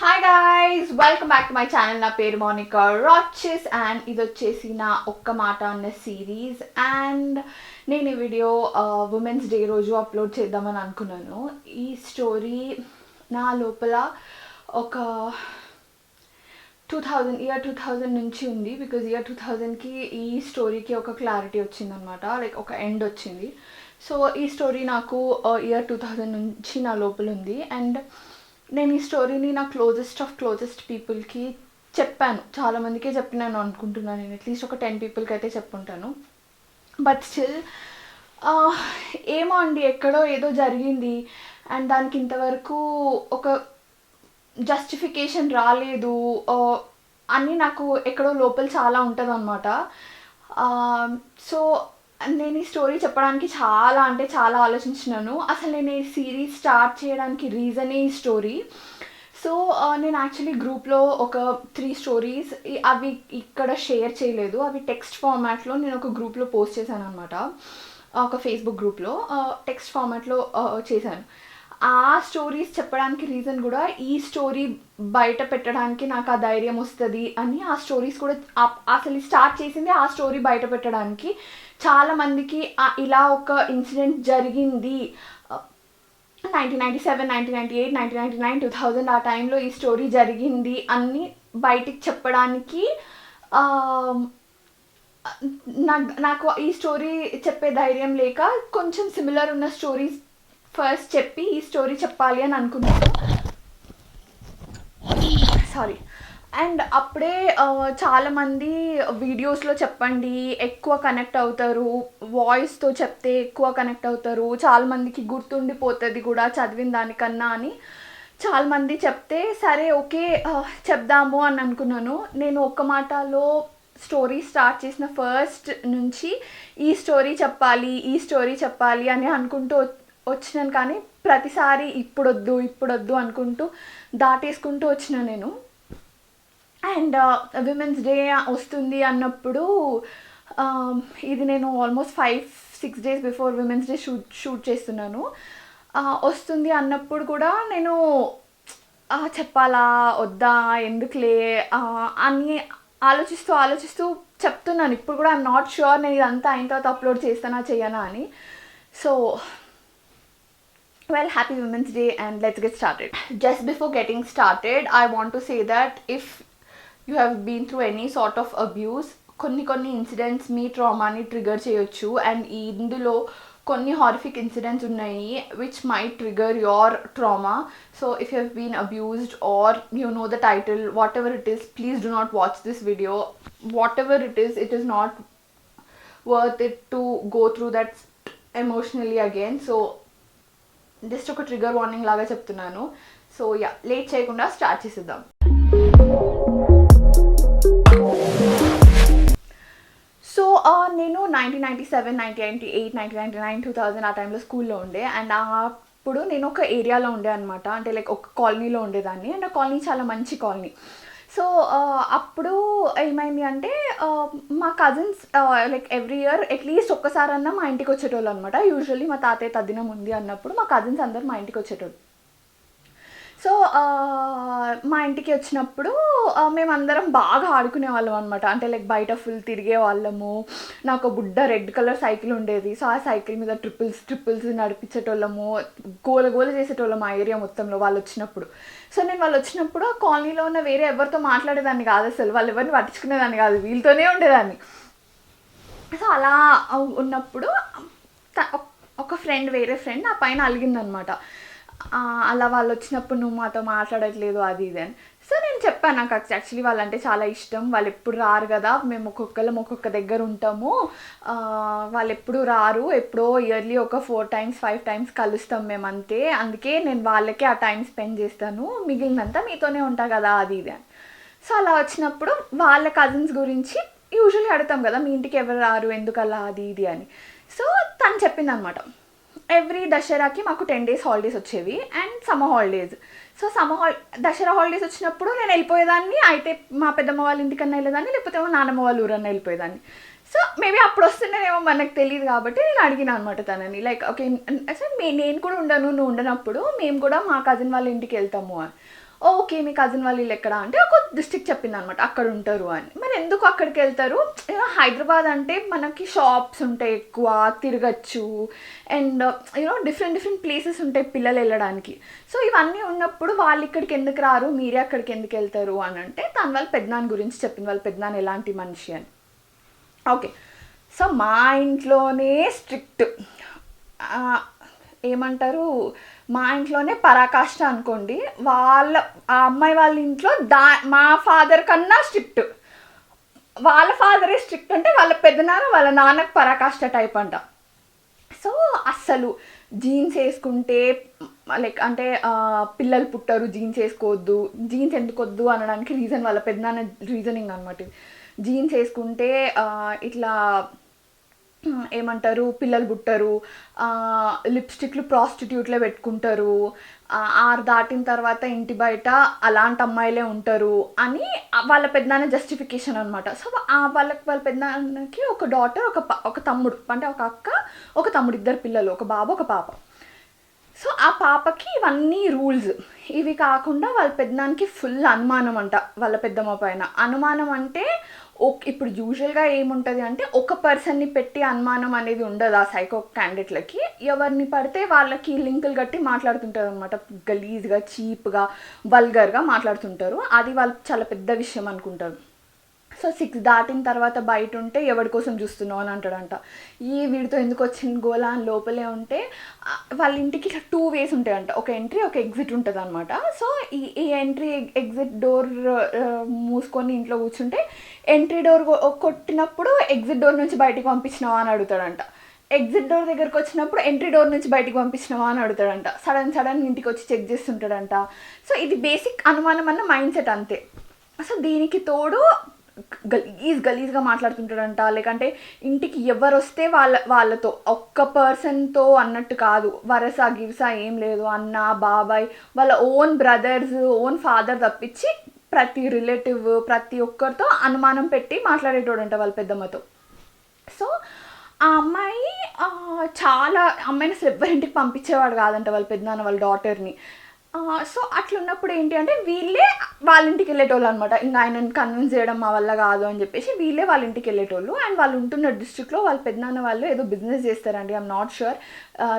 Hi guys, welcome back to my channel. నా పేరు Monika రాచెస్ and ఇది వచ్చేసి నా ఒక్క మాట అన్న సిరీస్. అండ్ నేను ఈ వీడియో ఉమెన్స్ డే రోజు అప్లోడ్ చేద్దామని అనుకున్నాను. ఈ స్టోరీ నా లోపల ఒక 2000 నుంచి ఉంది. బికాజ్ ఇయర్ 2000కి ఈ స్టోరీకి ఒక క్లారిటీ వచ్చిందనమాట, లైక్ ఒక ఎండ్ వచ్చింది. సో ఈ స్టోరీ నాకు ఇయర్ 2000 నుంచి నా లోపల ఉంది. అండ్ నేను ఈ స్టోరీని నా క్లోజెస్ట్ పీపుల్కి చెప్పాను, చాలామందికే చెప్పినాను అనుకుంటున్నాను. నేను అట్లీస్ట్ ఒక 10 పీపుల్కి అయితే చెప్పుంటాను. బట్ స్టిల్ ఏమో అండి, ఎక్కడో ఏదో జరిగింది అండ్ దానికి ఇంతవరకు ఒక జస్టిఫికేషన్ రాలేదు అని నాకు ఎక్కడో లోపల చాలా ఉంటుంది అనమాట. సో నేను ఈ స్టోరీ చెప్పడానికి చాలా ఆలోచించినాను. అసలు నేను ఈ సిరీస్ స్టార్ట్ చేయడానికి రీజనే ఈ స్టోరీ. సో నేను యాక్చువల్లీ గ్రూప్లో ఒక 3 స్టోరీస్ అవి ఇక్కడ షేర్ చేయలేదు, అవి టెక్స్ట్ ఫార్మాట్లో నేను ఒక గ్రూప్లో పోస్ట్ చేశాను అనమాట. ఒక ఫేస్బుక్ గ్రూప్లో టెక్స్ట్ ఫార్మాట్లో చేశాను. ఆ స్టోరీస్ చెప్పడానికి రీజన్ కూడా ఈ స్టోరీ బయట పెట్టడానికి నాకు ఆ ధైర్యం వస్తుంది అని. ఆ స్టోరీస్ కూడా అసలు స్టార్ట్ చేసింది ఆ స్టోరీ బయట పెట్టడానికి. చాలామందికి ఇలా ఒక ఇన్సిడెంట్ జరిగింది 1997, 1998, 1999, 2000 ఆ టైంలో ఈ స్టోరీ జరిగింది అన్ని బయటికి చెప్పడానికి నాకు ఈ స్టోరీ చెప్పే ధైర్యం లేక కొంచెం సిమిలర్ ఉన్న స్టోరీస్ ఫస్ట్ చెప్పి ఈ స్టోరీ చెప్పాలి అని అనుకున్నాను. సారీ. అండ్ అప్పుడే చాలామంది వీడియోస్లో చెప్పండి ఎక్కువ కనెక్ట్ అవుతారు, వాయిస్తో చెప్తే ఎక్కువ కనెక్ట్ అవుతారు, చాలామందికి గుర్తుండిపోతుంది కూడా చదివిన దానికన్నా అని చాలామంది చెప్తే సరే ఓకే చెప్దాము అని అనుకున్నాను. నేను ఒక్క మాటలో స్టోరీ స్టార్ట్ చేసిన ఫస్ట్ నుంచి ఈ స్టోరీ చెప్పాలి అని అనుకుంటూ వచ్చినాను. కానీ ప్రతిసారి ఇప్పుడొద్దు అనుకుంటూ దాటేసుకుంటూ వచ్చిన నేను. అండ్ విమెన్స్ డే వస్తుంది అన్నప్పుడు ఇది నేను almost 5-6 days before women's day shoot చేస్తున్నాను. వస్తుంది అన్నప్పుడు కూడా నేను చెప్పాలా వద్దా ఎందుకులే అని ఆలోచిస్తూ చెప్తున్నాను. ఇప్పుడు కూడా ఐఎమ్ నాట్ ష్యూర్ నేను ఇదంతా అయిన తర్వాత అప్లోడ్ చేస్తానా చేయనా అని. So well, happy Women's Day and let's get started. Just before getting started, I want to say that if you have been through any sort of abuse, కొన్ని incidents మీ ట్రామాని trigger చేయొచ్చు. And ఇందులో కొన్ని horrific incidents ఉన్నాయి which might trigger your trauma. So if you have been abused or you know the title, whatever it is, please do not watch this video. Whatever it is not worth it to go through that emotionally again. So just ఒక trigger warning లాగా చెప్తున్నాను. So late చేయకుండా start చేసేద్దాం. So నేను 1997, 1998, 1999, 2000 ఆ టైంలో స్కూల్లో ఉండే. అండ్ అప్పుడు నేను ఒక ఏరియాలో ఉండే అనమాట, అంటే లైక్ ఒక కాలనీలో ఉండేదాన్ని. అండ్ ఆ కాలనీ చాలా మంచి కాలనీ. సో అప్పుడు ఏమైంది అంటే మా cousins like every year at least ఒక్కసారన్నా మా ఇంటికి వచ్చేటోళ్ళు అనమాట. యూజువల్లీ మా తాతయ్య తద్దినం ఉంది అన్నప్పుడు మా కజిన్స్ అందరు మా ఇంటికి వచ్చేటోళ్ళు. సో మా ఇంటికి వచ్చినప్పుడు మేమందరం బాగా ఆడుకునే వాళ్ళం అనమాట. అంటే లైక్ బయట ఫుల్ తిరిగే వాళ్ళము. నాకు బుడ్డ రెడ్ కలర్ సైకిల్ ఉండేది. సో ఆ సైకిల్ మీద ట్రిపుల్స్ నడిపించేటోళ్ళము, గోల చేసేటోళ్ళము ఆ ఏరియా మొత్తంలో వాళ్ళు వచ్చినప్పుడు. సో నేను వాళ్ళు వచ్చినప్పుడు ఆ కాలనీలో ఉన్న వేరే ఎవరితో మాట్లాడేదాన్ని కాదు, అసలు వాళ్ళు ఎవరిని పట్టించుకునేదాన్ని కాదు, వీళ్ళతోనే ఉండేదాన్ని. సో అలా ఉన్నప్పుడు ఒక వేరే ఫ్రెండ్ ఆ పైన అలిగిందనమాట, అలా వాళ్ళు వచ్చినప్పుడు నువ్వు మాతో మాట్లాడట్లేదు అది ఇది అని. సో నేను చెప్పాను, నాకు యాక్చువల్లీ వాళ్ళంటే చాలా ఇష్టం, వాళ్ళు ఎప్పుడు రారు కదా, మేము ఒక్కొక్క దగ్గర ఉంటాము, వాళ్ళు ఎప్పుడు రారు, ఎప్పుడో ఇయర్లీ ఒక 4 times 5 times కలుస్తాం మేము అంతే, అందుకే నేను వాళ్ళకే ఆ టైం స్పెండ్ చేస్తాను, మిగిలినంతా మీతోనే ఉంటా కదా అది ఇది అని. సో అలా వచ్చినప్పుడు వాళ్ళ కజిన్స్ గురించి యూజువల్లీ అడుగుతాం కదా, మీ ఇంటికి ఎవరు రారు ఎందుకు అలా అది ఇది అని. సో తను చెప్పింది అనమాట, ఎవ్రీ దసరాకి మాకు 10 days హాలిడేస్ వచ్చేవి and summer holidays. So Dasara holidays వచ్చినప్పుడు నేను వెళ్ళిపోయేదాన్ని, అయితే మా పెద్దమ్మ వాళ్ళ ఇంటికన్నా వెళ్ళేదాన్ని, లేకపోతే నాన్నమ్మ వాళ్ళ ఊరన్నా వెళ్ళిపోయేదాన్ని. సో మేబీ అప్పుడు వస్తున్నానేమో మనకు తెలియదు కాబట్టి నేను అడిగిన అనమాట తనని, లైక్ ఓకే సార్ నేను కూడా ఉండను, నువ్వు ఉండనప్పుడు మేము కూడా మా కజిన్ వాళ్ళ ఇంటికి వెళ్తాము అని. ఓకే మీ కజిన్ వాళ్ళు వీళ్ళు ఎక్కడ అంటే ఒక డిస్ట్రిక్ట్ చెప్పింది అనమాట, అక్కడ ఉంటారు అని. మరి ఎందుకు అక్కడికి వెళ్తారు? హైదరాబాద్ అంటే మనకి షాప్స్ ఉంటాయి, ఎక్కువ తిరగచ్చు, అండ్ డిఫరెంట్ ప్లేసెస్ ఉంటాయి పిల్లలు వెళ్ళడానికి. సో ఇవన్నీ ఉన్నప్పుడు వాళ్ళు ఇక్కడికి ఎందుకు రారు, మీరే అక్కడికి ఎందుకు వెళ్తారు అని అంటే తను వాళ్ళ పెద్దనాన్న గురించి చెప్పింది, వాళ్ళ పెద్దనాన్న ఎలాంటి మనిషి అని. ఓకే, సో మా ఇంట్లోనే స్ట్రిక్ట్, ఏమంటారు, మా ఇంట్లోనే పరాకాష్ట అనుకోండి. ఆ అమ్మాయి వాళ్ళ ఇంట్లో మా ఫాదర్ కన్నా స్ట్రిక్ట్. వాళ్ళ ఫాదరే స్ట్రిక్ట్ అంటే వాళ్ళ పెద్దనాన్న వాళ్ళ నాన్నకు పరాకాష్ట టైప్ అంట. సో అస్సలు జీన్స్ వేసుకుంటే లైక్ అంటే పిల్లలు పుట్టరు, జీన్స్ వేసుకోవద్దు, జీన్స్ ఎందుకు వద్దు అనడానికి రీజన్ వాళ్ళ పెద్దనాన్న రీజనింగ్ అనమాట. జీన్స్ వేసుకుంటే ఇట్లా ఏమంటారు పిల్లలు పుట్టరు, లిప్స్టిక్లు ప్రాస్టిట్యూట్లే పెట్టుకుంటారు, 6 దాటిన తర్వాత ఇంటి బయట అలాంటి అమ్మాయిలే ఉంటారు అని వాళ్ళ పెద్దనాన్న జస్టిఫికేషన్ అనమాట. సో వాళ్ళ పెద్దనాన్నకి ఒక డాటర్, ఒక తమ్ముడు, అంటే ఒక అక్క ఒక తమ్ముడు, 2 పిల్లలు, ఒక బాబు ఒక పాప. సో ఆ పాపకి ఇవన్నీ రూల్స్. ఇవి కాకుండా వాళ్ళ పెద్దనాన్నకి ఫుల్ అనుమానం అంట వాళ్ళ పెద్దమ్మ పైన. అనుమానం అంటే ఇప్పుడు యూజువల్గా ఏముంటుంది అంటే ఒక పర్సన్ని పెట్టి అనుమానం అనేది ఉండదు ఆ సైకో క్యాండిడేట్లకి. ఎవరిని పడితే వాళ్ళకి లింకులు కట్టి మాట్లాడుతుంటారు అనమాట, గలీజ్గా, చీప్గా, వల్గర్గా మాట్లాడుతుంటారు. అది వాళ్ళు చాలా పెద్ద విషయం అనుకుంటారు. సో 6 దాటిన తర్వాత బయట ఉంటే ఎవరి కోసం చూస్తున్నావు అని అంటాడంట. వీడితో ఎందుకు వచ్చింది గోలా అని లోపలే ఉంటే వాళ్ళ ఇంటికి ఇట్లా 2 వేస్ ఉంటాయంట, ఒక ఎంట్రీ ఒక ఎగ్జిట్ ఉంటుంది అనమాట. సో ఈ ఎంట్రీ ఎగ్జిట్ డోర్ మూసుకొని ఇంట్లో కూర్చుంటే ఎంట్రీ డోర్ కొట్టినప్పుడు ఎగ్జిట్ డోర్ నుంచి బయటికి పంపించినావా అని అడుగుతాడంట. ఎగ్జిట్ డోర్ దగ్గరకు వచ్చినప్పుడు ఎంట్రీ డోర్ నుంచి బయటికి పంపించినావా అని అడుగుతాడంట. సడన్ ఇంటికి వచ్చి చెక్ చేస్తుంటాడంట. సో ఇది బేసిక్ అనుమానం అన్న మైండ్ సెట్ అంతే. సో దీనికి తోడు గలీజ్గా మాట్లాడుతుంటాడంట. లేకంటే ఇంటికి ఎవరు వస్తే వాళ్ళతో ఒక్క పర్సన్తో అన్నట్టు కాదు, వరస గివస ఏం లేదు, అన్న బాబాయ్ వాళ్ళ ఓన్ బ్రదర్స్ ఓన్ ఫాదర్ తప్పించి ప్రతి రిలేటివ్ ప్రతి ఒక్కరితో అనుమానం పెట్టి మాట్లాడేటోడంట వాళ్ళ పెద్దమ్మతో. సో ఆ అమ్మాయి అమ్మాయిని అసలు ఎవరింటికి పంపించేవాడు కాదంట వాళ్ళ పెద్దనాన్న వాళ్ళ డాటర్ని. సో అట్లున్నప్పుడు ఏంటి అంటే వీళ్ళే వాళ్ళ ఇంటికి వెళ్ళేటోళ్ళు అనమాట. ఇంకా ఆయనని కన్విన్స్ చేయడం మా వల్ల కాదు అని చెప్పేసి వీళ్ళే వాళ్ళ ఇంటికి వెళ్ళేటోళ్ళు. అండ్ వాళ్ళు ఉంటున్న డిస్ట్రిక్ట్లో వాళ్ళ పెద్దనాన్న వాళ్ళు ఏదో బిజినెస్ చేస్తారండి, I'm not sure,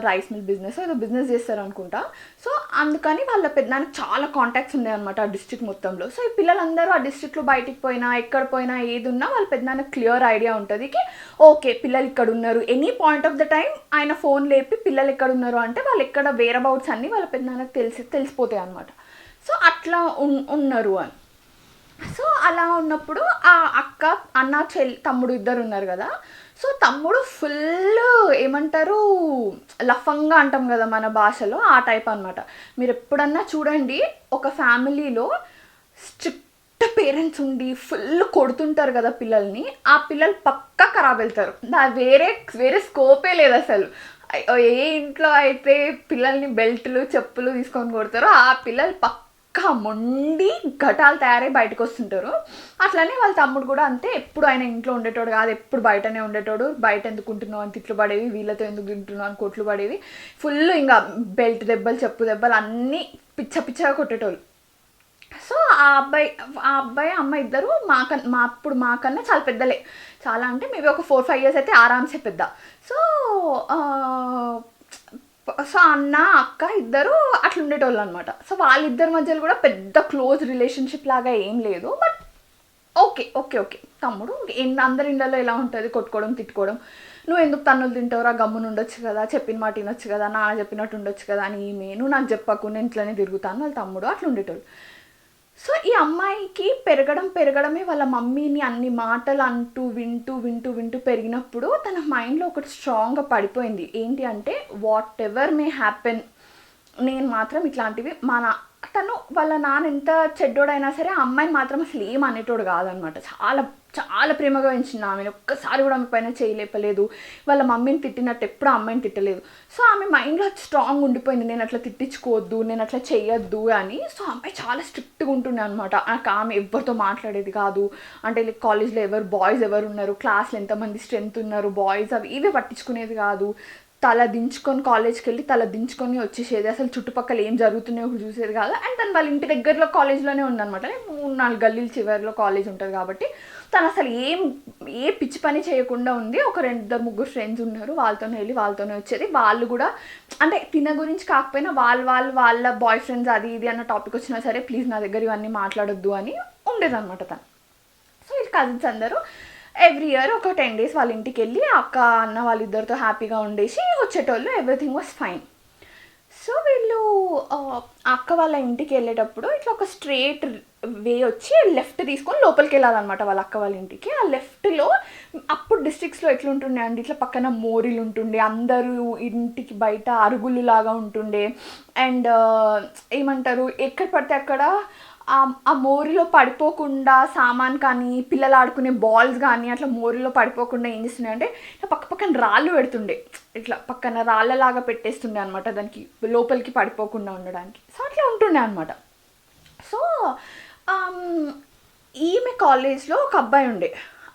rice mill business ఏదో బిజినెస్ చేస్తారు అనుకుంటా. సో అందుకని వాళ్ళ పెద్దనాన్నకి చాలా కాంటాక్ట్స్ ఉన్నాయి అనమాట ఆ డిస్ట్రిక్ట్ మొత్తంలో. సో ఈ పిల్లలందరూ ఆ డిస్ట్రిక్ట్లో బయటికి పోయినా ఎక్కడ పోయినా ఏది ఉన్నా వాళ్ళ పెద్దనాన్నకి క్లియర్ ఐడియా ఉంటుంది ఓకే పిల్లలు ఇక్కడ ఉన్నారు. Any point of the time ఆయన ఫోన్ లేపి పిల్లలు ఎక్కడ ఉన్నారు అంటే వాళ్ళు ఎక్కడ వేర్ అబౌట్స్ అన్నీ వాళ్ళ పెద్దనాన్నకి తెలిసిపోతాయి అనమాట. సో అట్లా ఉన్నారు అని. సో అలా ఉన్నప్పుడు ఆ అక్క అన్న తమ్ముడు 2 ఉన్నారు కదా. సో తమ్ముడు ఫుల్ ఏమంటారు లఫంగా అంటాం కదా మన భాషలో, ఆ టైప్ అనమాట. మీరు ఎప్పుడన్నా చూడండి ఒక ఫ్యామిలీలో స్ట్రిక్ట్ పేరెంట్స్ ఉండి ఫుల్ కొడుతుంటారు కదా పిల్లల్ని, ఆ పిల్లలు పక్కా ఖరాబ్ వెళ్తారు. వేరే స్కోపే లేదు అసలు. ఏ ఇంట్లో అయితే పిల్లల్ని బెల్ట్లు చెప్పులు తీసుకొని కొడతారో ఆ పిల్లలు పక్కా మొండి ఘటాలు తయారై బయటకు వస్తుంటారు. అట్లనే వాళ్ళ తమ్ముడు కూడా అంతే, ఎప్పుడు ఆయన ఇంట్లో ఉండేటోడు కాదు, ఎప్పుడు బయటనే ఉండేటోడు. బయట ఎందుకు ఉంటున్నావు అని తిట్లు పడేవి, వీళ్ళతో ఎందుకు తింటున్నావు అని కొట్లు పడేవి. ఫుల్ ఇంకా బెల్ట్ దెబ్బలు చెప్పు దెబ్బలు అన్నీ పిచ్చగా కొట్టేటోళ్ళు. సో ఆ అబ్బాయి అమ్మాయి 2 మాకన్నా చాలా పెద్దలే, చాలా అంటే మేబీ ఒక 4-5 years అయితే ఆరామ్సే పెద్ద. సో అన్న అక్క 2 అట్లా ఉండేటోళ్ళు అనమాట. సో వాళ్ళిద్దరి మధ్యలో కూడా పెద్ద క్లోజ్ రిలేషన్షిప్ లాగా ఏం లేదు. బట్ ఓకే తమ్ముడు అందరి ఇళ్ళలో ఎలా ఉంటుంది, కొట్టుకోవడం తిట్టుకోవడం, నువ్వు ఎందుకు తన్నులు తింటావురా, గమ్మున ఉండొచ్చు కదా, చెప్పిన మాట వినొచ్చు కదా, నాన్న చెప్పినట్టు ఉండొచ్చు కదా అని నువ్వు నాకు చెప్పకు, నేను ఇట్లనే తిరుగుతాను వాళ్ళ తమ్ముడు అట్లా ఉండేటోళ్ళు. సో ఈ అమ్మాయికి పెరగడమే వాళ్ళ మమ్మీని అన్ని మాటలు అంటూ వింటూ పెరిగినప్పుడు తన మైండ్లో ఒకటి స్ట్రాంగ్గా పడిపోయింది. ఏంటి అంటే వాట్ ఎవర్ మే హ్యాపెన్, నేను మాత్రం ఇట్లాంటివి తను వాళ్ళ నాన్న ఎంత చెడ్డోడైనా సరే ఆ అమ్మాయిని మాత్రం అసలు ఏం అనేటోడు కాదనమాట. చాలా ప్రేమగా పెంచింది ఆమెను, ఒక్కసారి కూడా ఆమె పైన చేయలేపలేదు. వాళ్ళ మమ్మీని తిట్టినట్టు ఎప్పుడు అమ్మాయిని తిట్టలేదు. సో ఆమె మైండ్లో స్ట్రాంగ్ ఉండిపోయింది, నేను అట్లా తిట్టించుకోవద్దు, నేను అట్లా చెయ్యొద్దు అని. సో అమ్మాయి చాలా స్ట్రిక్ట్గా ఉంటుండే అనమాట. ఆమె ఎవరితో మాట్లాడేది కాదు. అంటే కాలేజ్లో బాయ్స్ ఎవరు ఉన్నారు, క్లాస్లో ఎంతమంది స్ట్రెంత్ ఉన్నారు బాయ్స్, అవి ఇవే పట్టించుకునేది కాదు. తల దించుకొని కాలేజ్కి వెళ్ళి తల దించుకొని వచ్చేసేది, అసలు చుట్టుపక్కల ఏం జరుగుతున్నాయో చూసేది కాదు. అండ్ తను వాళ్ళ ఇంటి దగ్గరలో కాలేజ్లోనే ఉందన్నమాట, 3-4 గల్లీల చివరిలో కాలేజ్ ఉంటుంది కాబట్టి తను అసలు ఏ పిచ్చి పని చేయకుండా ఉంది. ఒక 2-3 ఫ్రెండ్స్ ఉన్నారు, వాళ్ళతోనే వెళ్ళి వాళ్ళతోనే వచ్చేది. వాళ్ళు కూడా అంటే తిన గురించి కాకపోయినా వాళ్ళ బాయ్ ఫ్రెండ్స్ అది ఇది అన్న టాపిక్ వచ్చినా సరే ప్లీజ్ నా దగ్గర ఇవన్నీ మాట్లాడొద్దు అని ఉండేదన్నమాట తను. సో వీళ్ళు కజిన్స్ అందరూ ఎవ్రీ ఇయర్ ఒక 10 days వాళ్ళ ఇంటికి వెళ్ళి అక్క అన్న వాళ్ళిద్దరితో హ్యాపీగా ఉండేసి వచ్చేటోళ్ళు. Everything was fine. సో వీళ్ళు అక్క వాళ్ళ ఇంటికి వెళ్ళేటప్పుడు ఇట్లా ఒక స్ట్రేట్ వే వచ్చి లెఫ్ట్ తీసుకొని లోపలికి వెళ్ళాలన్నమాట వాళ్ళ అక్క వాళ్ళ ఇంటికి. ఆ లెఫ్ట్లో అప్పుడు డిస్ట్రిక్ట్స్లో ఎట్లుంటుండే అండి, ఇట్లా పక్కన మోరీలు ఉంటుండే, అందరూ ఇంటికి బయట అరుగులు లాగా ఉంటుండే. అండ్ ఏమంటారు, ఎక్కడ పడితే అక్కడ ఆ మోరిలో పడిపోకుండా సామాన్ కానీ పిల్లలు ఆడుకునే బాల్స్ కానీ అట్లా మోరిలో పడిపోకుండా ఏం చేస్తున్నాయి అంటే పక్కన రాళ్ళు పెడుతుండే, ఇట్లా పక్కన రాళ్ళలాగా పెట్టేస్తుండే అనమాట దానికి లోపలికి పడిపోకుండా ఉండడానికి. సో అట్లా ఉంటుండే అనమాట. సో ఈమె కాలేజ్లో ఒక అబ్బాయి ఉండే,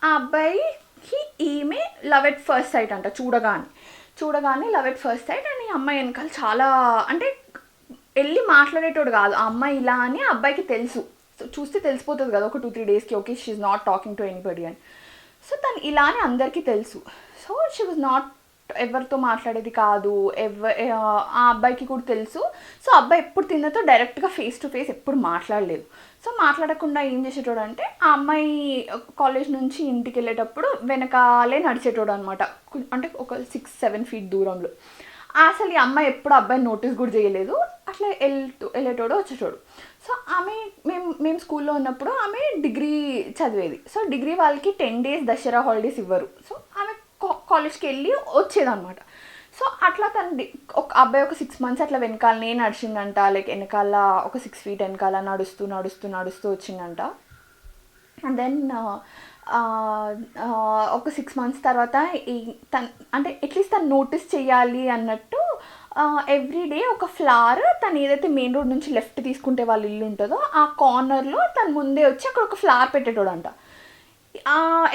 ఆ అబ్బాయికి ఈమె లవ్ ఎట్ ఫస్ట్ సైట్ అంట. చూడగానే love at first sight. And ఈ అమ్మాయి వెనకాల చాలా అంటే వెళ్ళి మాట్లాడేటోడు కాదు, ఆ అమ్మాయి ఇలా అని ఆ అబ్బాయికి తెలుసు. సో చూస్తే తెలిసిపోతుంది కదా ఒక 2-3 daysకి, okay she is not talking to anybody అని. సో తను ఇలా అని అందరికీ తెలుసు. సో షీ వాజ్ నాట్ ఎవరితో మాట్లాడేది కాదు, ఆ అబ్బాయికి కూడా తెలుసు. సో అబ్బాయి ఎప్పుడు తిన్నతో డైరెక్ట్గా ఫేస్ టు ఫేస్ ఎప్పుడు మాట్లాడలేదు. సో మాట్లాడకుండా ఏం చేసేటోడు అంటే ఆ అమ్మాయి కాలేజ్ నుంచి ఇంటికి వెళ్ళేటప్పుడు వెనకాలే నడిచేటోడు అనమాట, అంటే ఒక 6-7 feet దూరంలో. అసలు ఈ అమ్మాయి ఎప్పుడు అబ్బాయిని నోటీస్ కూడా చేయలేదు, అట్లా వెళ్ళేటోడు వచ్చేటోడు. సో మేము స్కూల్లో ఉన్నప్పుడు ఆమె డిగ్రీ చదివేది. సో డిగ్రీ వాళ్ళకి 10 days దసరా హాలిడేస్ ఇవ్వరు. సో ఆమె కాలేజ్కి వెళ్ళి వచ్చేదన్నమాట. సో అట్లా ఒక అబ్బాయి ఒక 6 months అట్లా వెనకాలనే నడిచిందంట, లైక్ వెనకాల ఒక 6 feet వెనకాల నడుస్తూ వచ్చిందంట. అండ్ దెన్ ఒక 6 months తర్వాత అంటే అట్లీస్ట్ తను నోటీస్ చేయాలి అన్నట్టు ఎవ్రీడే ఒక ఫ్లవర్ తను ఏదైతే మెయిన్ రోడ్ నుంచి లెఫ్ట్ తీసుకుంటే వాళ్ళ ఇల్లు ఉంటుందో ఆ కార్నర్లో తను ముందే వచ్చి అక్కడ ఒక ఫ్లవర్ పెట్టేటోడంట.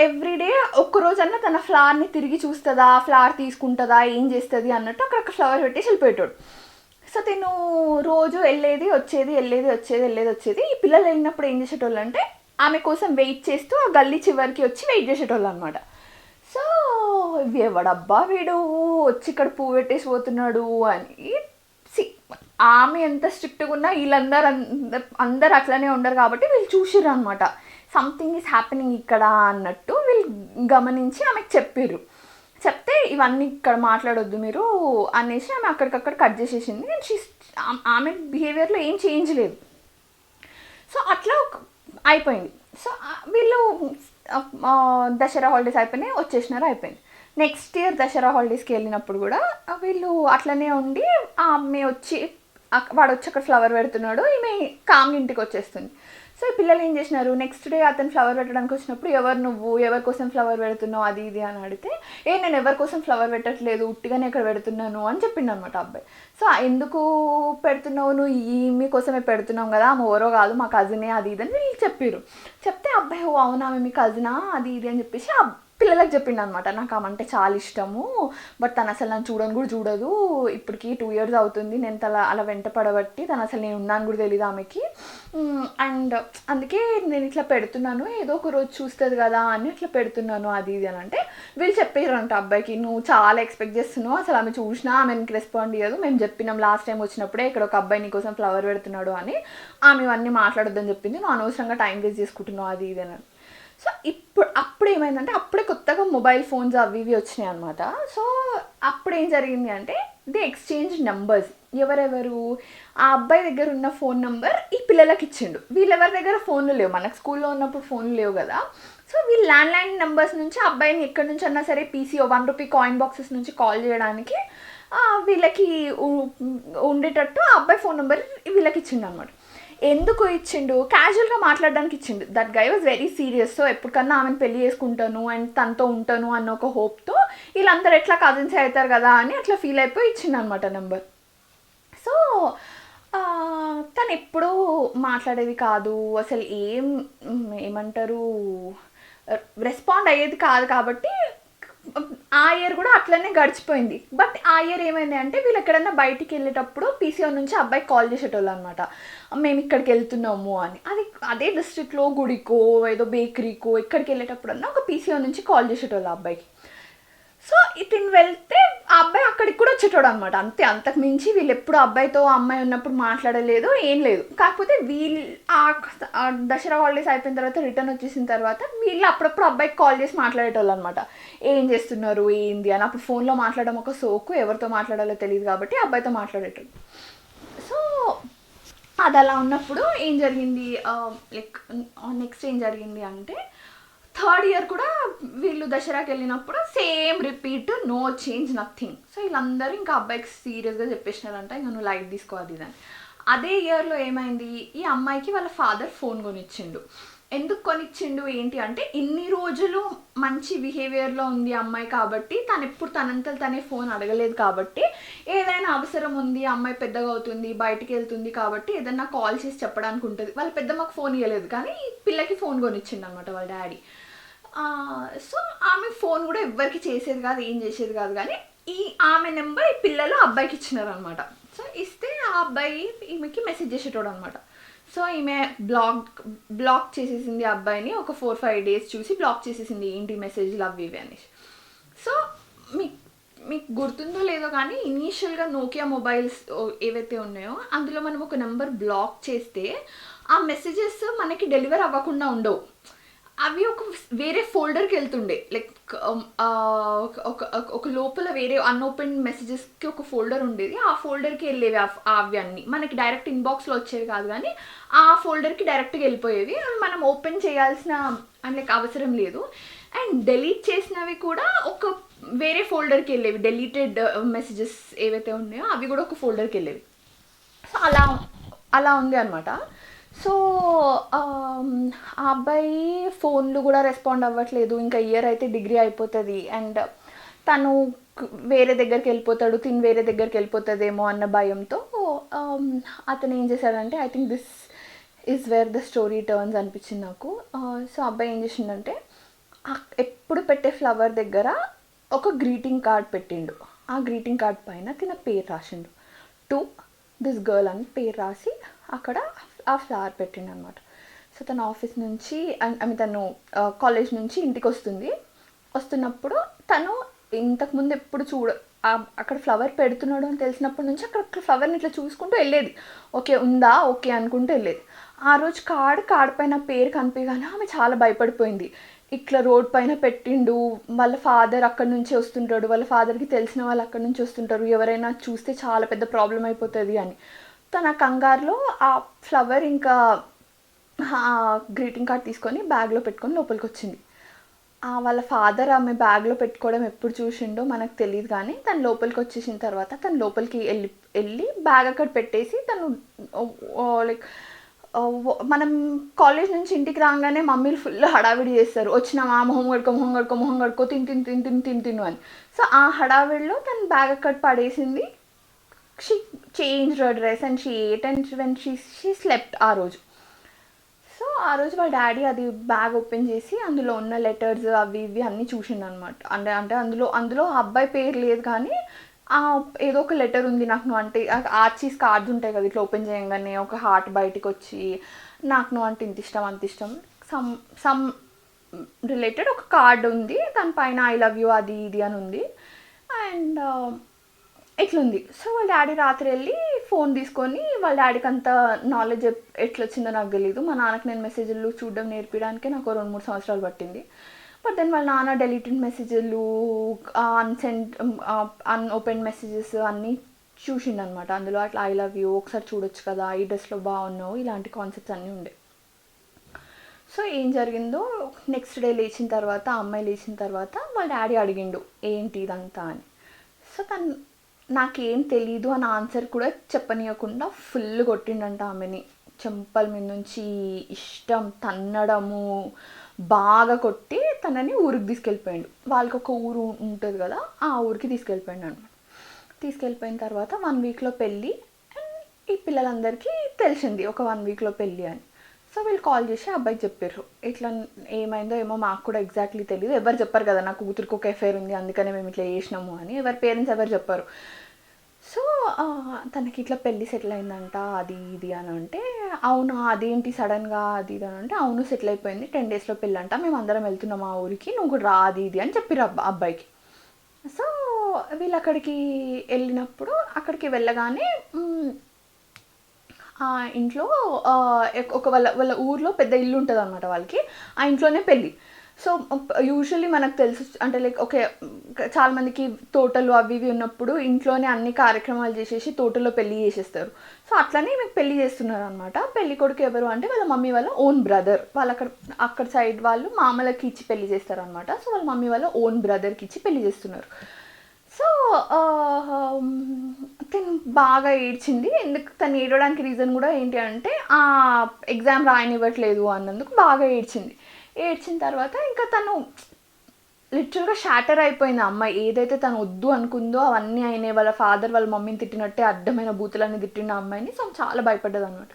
ఎవ్రీడే ఒక్కరోజన్నా తన ఫ్లవర్ని తిరిగి చూస్తుందా, ఫ్లవర్ తీసుకుంటుందా, ఏం చేస్తుంది అన్నట్టు అక్కడ ఒక ఫ్లవర్ పెట్టేసి వెళ్ళిపోయేటోడు. సో తను రోజు వెళ్ళేది వచ్చేది. ఈ పిల్లలు వెళ్ళినప్పుడు ఏం చేసేటోళ్ళు అంటే ఆమె కోసం వెయిట్ చేస్తూ ఆ గల్లీ చివరికి వచ్చి వెయిట్ చేసేటోళ్ళు అనమాట. సో ఎవడబ్బా వీడు వచ్చి ఇక్కడ పువ్వు పెట్టేసి పోతున్నాడు అని. ఆమె ఎంత స్ట్రిక్ట్గా ఉన్నా వీళ్ళందరూ అట్లనే ఉండరు కాబట్టి వీళ్ళు చూసిర్రు అనమాట, సంథింగ్ ఈజ్ హ్యాపెనింగ్ ఇక్కడ అన్నట్టు వీళ్ళు గమనించి ఆమెకు చెప్పిర్రు. చెప్తే ఇవన్నీ ఇక్కడ మాట్లాడొద్దు మీరు అనేసి ఆమె అక్కడికక్కడ కట్ చేసేసింది. ఆమె బిహేవియర్లో ఏం చేంజ్ లేదు. సో అట్లా అయిపోయింది. సో వీళ్ళు దసరా హాలిడేస్ అయిపోయింది. నెక్స్ట్ ఇయర్ దసరా హాలిడేస్కి వెళ్ళినప్పుడు కూడా వీళ్ళు అట్లనే ఉండి ఆమె వాడు వచ్చి అక్కడ ఫ్లవర్ పెడుతున్నాడు, ఈమె కామ్గా ఇంటికి వచ్చేస్తుంది. సో ఈ పిల్లలు ఏం చేసినారు, నెక్స్ట్ డే అతను ఫ్లవర్ పెట్టడానికి వచ్చినప్పుడు ఎవరి కోసం ఫ్లవర్ పెడుతున్నావు అది ఇది అని అడిగితే నేను ఎవరి కోసం ఫ్లవర్ పెట్టట్లేదు, ఉట్టిగానే ఇక్కడ పెడుతున్నాను అని చెప్పిండు అనమాట అబ్బాయి. సో ఎందుకు పెడుతున్నావు, నువ్వు ఈమె కోసమే పెడుతున్నావు కదా, ఆమె ఎవరో కాదు మా కజినే అది ఇది అని వీళ్ళు చెప్పారు. చెప్తే అబ్బాయి ఓ అవునా మీ కజినా అది ఇది అని చెప్పేసి పిల్లలకు చెప్పిండు అనమాట. నాకు ఆమె అంటే చాలా ఇష్టము, బట్ తను అసలు నన్ను చూడదు, ఇప్పటికి 2 years అవుతుంది నేను అలా వెంట పడబట్టి తను అసలు నేను ఉన్నాను కూడా తెలియదు ఆమెకి, అండ్ అందుకే నేను ఇట్లా పెడుతున్నాను, ఏదో ఒక రోజు చూస్తుంది కదా అని ఇట్లా పెడుతున్నాను అది ఇది అని అంటే వీళ్ళు చెప్పారంట అబ్బాయికి, నువ్వు చాలా ఎక్స్పెక్ట్ చేస్తున్నావు, అసలు ఆమె చూసినా ఆమెకి రెస్పాండ్ చేయదు, మేము చెప్పినాం లాస్ట్ టైం వచ్చినప్పుడే ఇక్కడ ఒక అబ్బాయి నీకోసం ఫ్లవర్ పెడుతున్నాడు అని, ఆమె ఇవన్నీ మాట్లాడొద్దని చెప్పింది, నువ్వు అనవసరంగా టైం వేస్ట్ చేసుకుంటున్నావు అది ఇది అని. సో అప్పుడు ఏమైందంటే అప్పుడే కొత్తగా మొబైల్ ఫోన్స్ అవి ఇవి వచ్చినాయి అనమాట. సో అప్పుడు ఏం జరిగింది అంటే దే ఎక్స్చేంజ్ నెంబర్స్. ఎవరెవరు, ఆ అబ్బాయి దగ్గర ఉన్న ఫోన్ నెంబర్ ఈ పిల్లలకి ఇచ్చిండు. వీళ్ళెవరి దగ్గర ఫోన్లు లేవు, మనకు స్కూల్లో ఉన్నప్పుడు ఫోన్లు లేవు కదా. సో వీళ్ళు ల్యాండ్లైన్ నెంబర్స్ నుంచి అబ్బాయిని ఎక్కడి నుంచి అన్నా సరే పీసీఓ 1 rupee కాయిన్ బాక్సెస్ నుంచి కాల్ చేయడానికి వీళ్ళకి ఉండేటట్టు ఆ అబ్బాయి ఫోన్ నెంబర్ వీళ్ళకి ఇచ్చిండు అనమాట. ఎందుకు ఇచ్చిండు, క్యాజువల్గా మాట్లాడడానికి ఇచ్చిండు. That guy was very serious. So ఎప్పటికన్నా ఆమెను పెళ్లి చేసుకుంటాను అండ్ తనతో ఉంటాను అన్న ఒక హోప్తో వీళ్ళందరూ ఎట్లా కజిన్స్ అవుతారు కదా అని అట్లా ఫీల్ అయిపోయి ఇచ్చిండు అనమాట నెంబర్. సో తను ఎప్పుడూ మాట్లాడేది కాదు, అసలు ఏమంటారు రెస్పాండ్ అయ్యేది కాదు. కాబట్టి ఆ ఇయర్ కూడా అట్లనే గడిచిపోయింది. బట్ ఆ ఇయర్ ఏమైంది అంటే వీళ్ళు ఎక్కడైనా బయటికి వెళ్ళేటప్పుడు పీసీఓ నుంచి అబ్బాయికి కాల్ చేసేటోళ్ళు అనమాట, మేము ఇక్కడికి వెళ్తున్నాము అని. అది అదే డిస్ట్రిక్ట్లో గుడికో ఏదో బేకరీకో ఇక్కడికి వెళ్ళేటప్పుడన్నా ఒక పీసీఓ నుంచి కాల్ చేసేటోళ్ళు ఆ అబ్బాయికి. సో ఇతను వెళ్తే ఆ అబ్బాయి అక్కడికి కూడా వచ్చేటోడు అనమాట. అంతే, అంతకు మించి వీళ్ళు ఎప్పుడు అబ్బాయితో అమ్మాయి ఉన్నప్పుడు మాట్లాడలేదు, ఏం లేదు. కాకపోతే వీళ్ళు ఆ దసరా హాలిడేస్ అయిపోయిన తర్వాత రిటర్న్ వచ్చేసిన తర్వాత వీళ్ళు అప్పుడప్పుడు అబ్బాయికి కాల్ చేసి మాట్లాడేటోళ్ళు అనమాట, ఏం చేస్తున్నారు ఏంది అని. అప్పుడు ఫోన్లో మాట్లాడడం ఒక సోకు, ఎవరితో మాట్లాడాలో తెలియదు కాబట్టి అబ్బాయితో మాట్లాడేటోళ్ళు. సో అది అలా ఉన్నప్పుడు ఏం జరిగింది, లైక్ నెక్స్ట్ ఏం జరిగింది అంటే థర్డ్ ఇయర్ కూడా వీళ్ళు దసరాకి వెళ్ళినప్పుడు same repeat, no change, nothing. So వీళ్ళందరూ ఇంకా అబ్బాయికి సీరియస్గా చెప్పేసినారంట, ఇంకా నువ్వు లైట్ తీసుకోవాలి దాన్ని. అదే ఇయర్లో ఏమైంది, ఈ అమ్మాయికి వాళ్ళ ఫాదర్ ఫోన్ కొనిచ్చిండు. ఎందుకు కొనిచ్చిండు ఏంటి అంటే, ఇన్ని రోజులు మంచి బిహేవియర్లో ఉంది అమ్మాయి కాబట్టి తను ఎప్పుడు తనంతలు తనే ఫోన్ అడగలేదు కాబట్టి, ఏదైనా అవసరం ఉంది అమ్మాయి పెద్దగా అవుతుంది బయటికి వెళ్తుంది కాబట్టి ఏదైనా కాల్ చేసి చెప్పడానికి ఉంటుంది. వాళ్ళ పెద్దమ్మకు ఫోన్ ఇవ్వలేదు కానీ ఈ పిల్లకి ఫోన్ కొనిచ్చిండు అనమాట వాళ్ళ డాడీ. సో ఆమె ఫోన్ కూడా ఎవ్వరికి చేసేది కాదు, ఏం చేసేది కాదు. కానీ ఆమె నెంబర్ ఈ పిల్లలు అబ్బాయికి ఇచ్చినారనమాట. సో ఇస్తే ఆ అబ్బాయి ఈమెకి మెసేజ్ చేసేటోడు అనమాట. సో ఈమె బ్లాక్ చేసేసింది ఆ అబ్బాయిని. ఒక 4-5 days చూసి బ్లాక్ చేసేసింది, ఏంటి మెసేజ్లు అవి ఇవి అనేసి. సో మీకు గుర్తుందో లేదో కానీ ఇనీషియల్గా నోకియా మొబైల్స్ ఏవైతే ఉన్నాయో అందులో మనం ఒక నెంబర్ బ్లాక్ చేస్తే ఆ మెసేజెస్ మనకి డెలివర్ అవ్వకుండా ఉండవు, అవి ఒక వేరే ఫోల్డర్కి వెళ్తుండే. లైక్ ఒక లోపల వేరే అన్ఓపెన్ మెసేజెస్కి ఒక ఫోల్డర్ ఉండేది, ఆ ఫోల్డర్కి వెళ్ళేవి అవి అన్నీ. మనకి డైరెక్ట్ ఇన్బాక్స్లో వచ్చేవి కాదు కానీ ఆ ఫోల్డర్కి డైరెక్ట్గా వెళ్ళిపోయేవి, మనం ఓపెన్ చేయాల్సిన లైక్ అవసరం లేదు. అండ్ డెలీట్ చేసినవి కూడా ఒక వేరే ఫోల్డర్కి వెళ్ళేవి, డెలీటెడ్ మెసేజెస్ ఏవైతే ఉన్నాయో అవి కూడా ఒక ఫోల్డర్కి వెళ్ళేవి. సో అలా ఉంది అనమాట. సో ఆ అబ్బాయి ఫోన్లు కూడా రెస్పాండ్ అవ్వట్లేదు. ఇంకా ఇయర్ అయితే డిగ్రీ అయిపోతుంది అండ్ తను వేరే దగ్గరికి వెళ్ళిపోతాడు, తిని వేరే దగ్గరికి వెళ్ళిపోతుందేమో అన్న భయంతో అతను ఏం చేశాడంటే, I think this is where the story turns అనిపించింది నాకు. సో అబ్బాయి ఏం చేసిండంటే ఎప్పుడు పెట్టే ఫ్లవర్ దగ్గర ఒక గ్రీటింగ్ కార్డ్ పెట్టిండు. ఆ గ్రీటింగ్ కార్డ్ పైన తిన పేరు రాసిండు, టు దిస్ గర్ల్ అని పేరు రాసి అక్కడ ఆ ఫ్లవర్ పెట్టిండు అనమాట. సో తను ఆఫీస్ నుంచి తను కాలేజ్ నుంచి ఇంటికి వస్తున్నప్పుడు తను ఇంతకుముందు ఎప్పుడు అక్కడ ఫ్లవర్ పెడుతున్నాడు అని తెలిసినప్పటి నుంచి అక్కడ ఫ్లవర్ని ఇట్లా చూసుకుంటూ వెళ్ళేది, ఓకే ఉందా ఓకే అనుకుంటూ వెళ్ళేది. ఆ రోజు కార్డ్ పైన పేరు కనిపించగానే ఆమె చాలా భయపడిపోయింది. ఇట్లా రోడ్ పైన పెట్టిండు, వాళ్ళ ఫాదర్ అక్కడి నుంచి వస్తుంటాడు, వాళ్ళ ఫాదర్కి తెలిసిన వాళ్ళు అక్కడి నుంచి వస్తుంటారు, ఎవరైనా చూస్తే చాలా పెద్ద ప్రాబ్లం అయిపోతుంది అని. తన కంగారులో ఆ ఫ్లవర్ ఇంకా గ్రీటింగ్ కార్డ్ తీసుకొని బ్యాగ్లో పెట్టుకొని లోపలికి వచ్చింది. వాళ్ళ ఫాదర్ ఆమె బ్యాగ్లో పెట్టుకోవడం ఎప్పుడు చూసిండో మనకు తెలియదు కానీ తను లోపలికి వచ్చేసిన తర్వాత తను లోపలికి వెళ్ళి బ్యాగ్ అక్కడ పెట్టేసి తను లైక్ మనం కాలేజ్ నుంచి ఇంటికి రాగానే మమ్మీలు ఫుల్ హడావిడి చేస్తారు, వచ్చినామా మొహం కడుకో తిను అని. సో ఆ హడావిడిలో తను బ్యాగ్ అక్కడ పడేసింది. She change her dress and she ate and when she slept ఆ రోజు. సో ఆ రోజు వాళ్ళ డాడీ అది బ్యాగ్ ఓపెన్ చేసి అందులో ఉన్న లెటర్స్ అవి ఇవి అన్నీ చూసిండు అనమాట. అంటే అందులో అబ్బాయి పేరు లేదు కానీ ఏదో ఒక లెటర్ ఉంది నాకు నువ్వు అంటే, ఆర్చీస్ కార్డ్స్ ఉంటాయి కదా ఇట్లా ఓపెన్ చేయగానే ఒక హార్ట్ బయటికి వచ్చి నాకు నువ్వు అంటే ఇంత ఇష్టం అంత ఇష్టం సమ్ రిలేటెడ్ ఒక కార్డ్ ఉంది, దానిపైన ఐ లవ్ యూ అది ఇది అని ఉంది అండ్ ఇట్లుంది. సో వాళ్ళ డాడీ రాత్రి వెళ్ళి ఫోన్ తీసుకొని, వాళ్ళ డాడీకి అంత నాలెడ్జ్ ఎట్లొచ్చిందో నాకు తెలీదు, మా నాన్నకి నేను మెసేజ్లు చూడడం నేర్పించడానికే నాకు 2-3 సంవత్సరాలు పట్టింది. బట్ దెన్ వాళ్ళ నాన్న డెలీటెడ్ మెసేజ్లు, అన్ఓపెన్ మెసేజెస్ అన్నీ చూసిండనమాట. అందులో అట్లా ఐ లవ్ యూ ఒకసారి చూడొచ్చు కదా, ఈ డ్రెస్లో బాగున్నావు, ఇలాంటి కాన్సెప్ట్స్ అన్నీ ఉండే. సో ఏం జరిగిందో నెక్స్ట్ డే లేచిన తర్వాత, అమ్మాయి లేచిన తర్వాత వాళ్ళ డాడీ అడిగిండు ఏంటి ఇదంతా అని. సో తను నాకేం తెలీదు అని ఆన్సర్ కూడా చెప్పనీయకుండా ఫుల్ కొట్టిండంట ఆమెని, చెంపల మీద నుంచి ఇష్టం తన్నడము బాగా కొట్టి తనని ఊరికి తీసుకెళ్ళిపోయాడు. వాళ్ళకి ఒక ఊరు ఉంటుంది కదా, ఆ ఊరికి తీసుకెళ్ళిపోయాడు అనమాట. తీసుకెళ్ళిపోయిన తర్వాత 1 weekలో పెళ్ళి అండ్ ఈ పిల్లలందరికీ తెలిసింది ఒక 1 weekలో పెళ్ళి అని. సో వీళ్ళు కాల్ చేసి అబ్బాయికి చెప్పారు, ఇట్లా ఏమైందో ఏమో మాకు కూడా ఎగ్జాక్ట్లీ తెలియదు, ఎవరు చెప్పారు కదా నా కూతురికి ఒక ఎఫైర్ ఉంది అందుకనే మేము ఇట్లా చేసినాము అని, ఎవరి పేరెంట్స్ ఎవరు చెప్పారు. సో తనకి ఇట్లా పెళ్ళి సెటిల్ అయిందంట అది ఇది అని అంటే, అవునా అదేంటి సడన్గా అది ఇది అని అంటే, అవును సెటిల్ అయిపోయింది 10 daysలో పెళ్ళి అంట, మేము అందరం వెళ్తున్నాం ఆ ఊరికి, నువ్వు కూడా రా అది ఇది అని చెప్పారు అబ్బాయికి. సో వీళ్ళు అక్కడికి వెళ్ళినప్పుడు అక్కడికి వెళ్ళగానే ఆ ఇంట్లో ఒక వాళ్ళ వాళ్ళ ఊర్లో పెద్ద ఇల్లు ఉంటుంది అనమాట వాళ్ళకి, ఆ ఇంట్లోనే పెళ్ళి. సో యూజువల్లీ మనకు తెలుసు అంటే లైక్ ఓకే, చాలామందికి తోటలు అవి ఇవి ఉన్నప్పుడు ఇంట్లోనే అన్ని కార్యక్రమాలు చేసేసి తోటలో పెళ్ళి చేసేస్తారు. సో అట్లనే మీకు పెళ్ళి చేస్తున్నారు అనమాట. పెళ్ళి కొడుకు ఎవరు అంటే వాళ్ళ మమ్మీ వాళ్ళ ఓన్ బ్రదర్, వాళ్ళు అక్కడ సైడ్ వాళ్ళు మామలకి ఇచ్చి పెళ్లి చేస్తారు అనమాట. సో వాళ్ళ మమ్మీ వాళ్ళ ఓన్ బ్రదర్కి ఇచ్చి పెళ్లి చేస్తున్నారు. సో తను బాగా ఏడ్చింది. ఎందుకు తను ఏడవడానికి రీజన్ కూడా ఏంటి అంటే ఆ ఎగ్జామ్ రాయనివ్వట్లేదు అన్నందుకు బాగా ఏడ్చింది. ఏడ్చిన తర్వాత ఇంకా తను లిటరల్గా షాటర్ అయిపోయింది. అమ్మాయి ఏదైతే తను వద్దు అనుకుందో అవన్నీ అయినాయి. వాళ్ళ ఫాదర్ వాళ్ళ మమ్మీని తిట్టినట్టే అడ్డమైన బూతులన్నీ తిట్టిన అమ్మాయిని. సో చాలా భయపడ్డది అనమాట.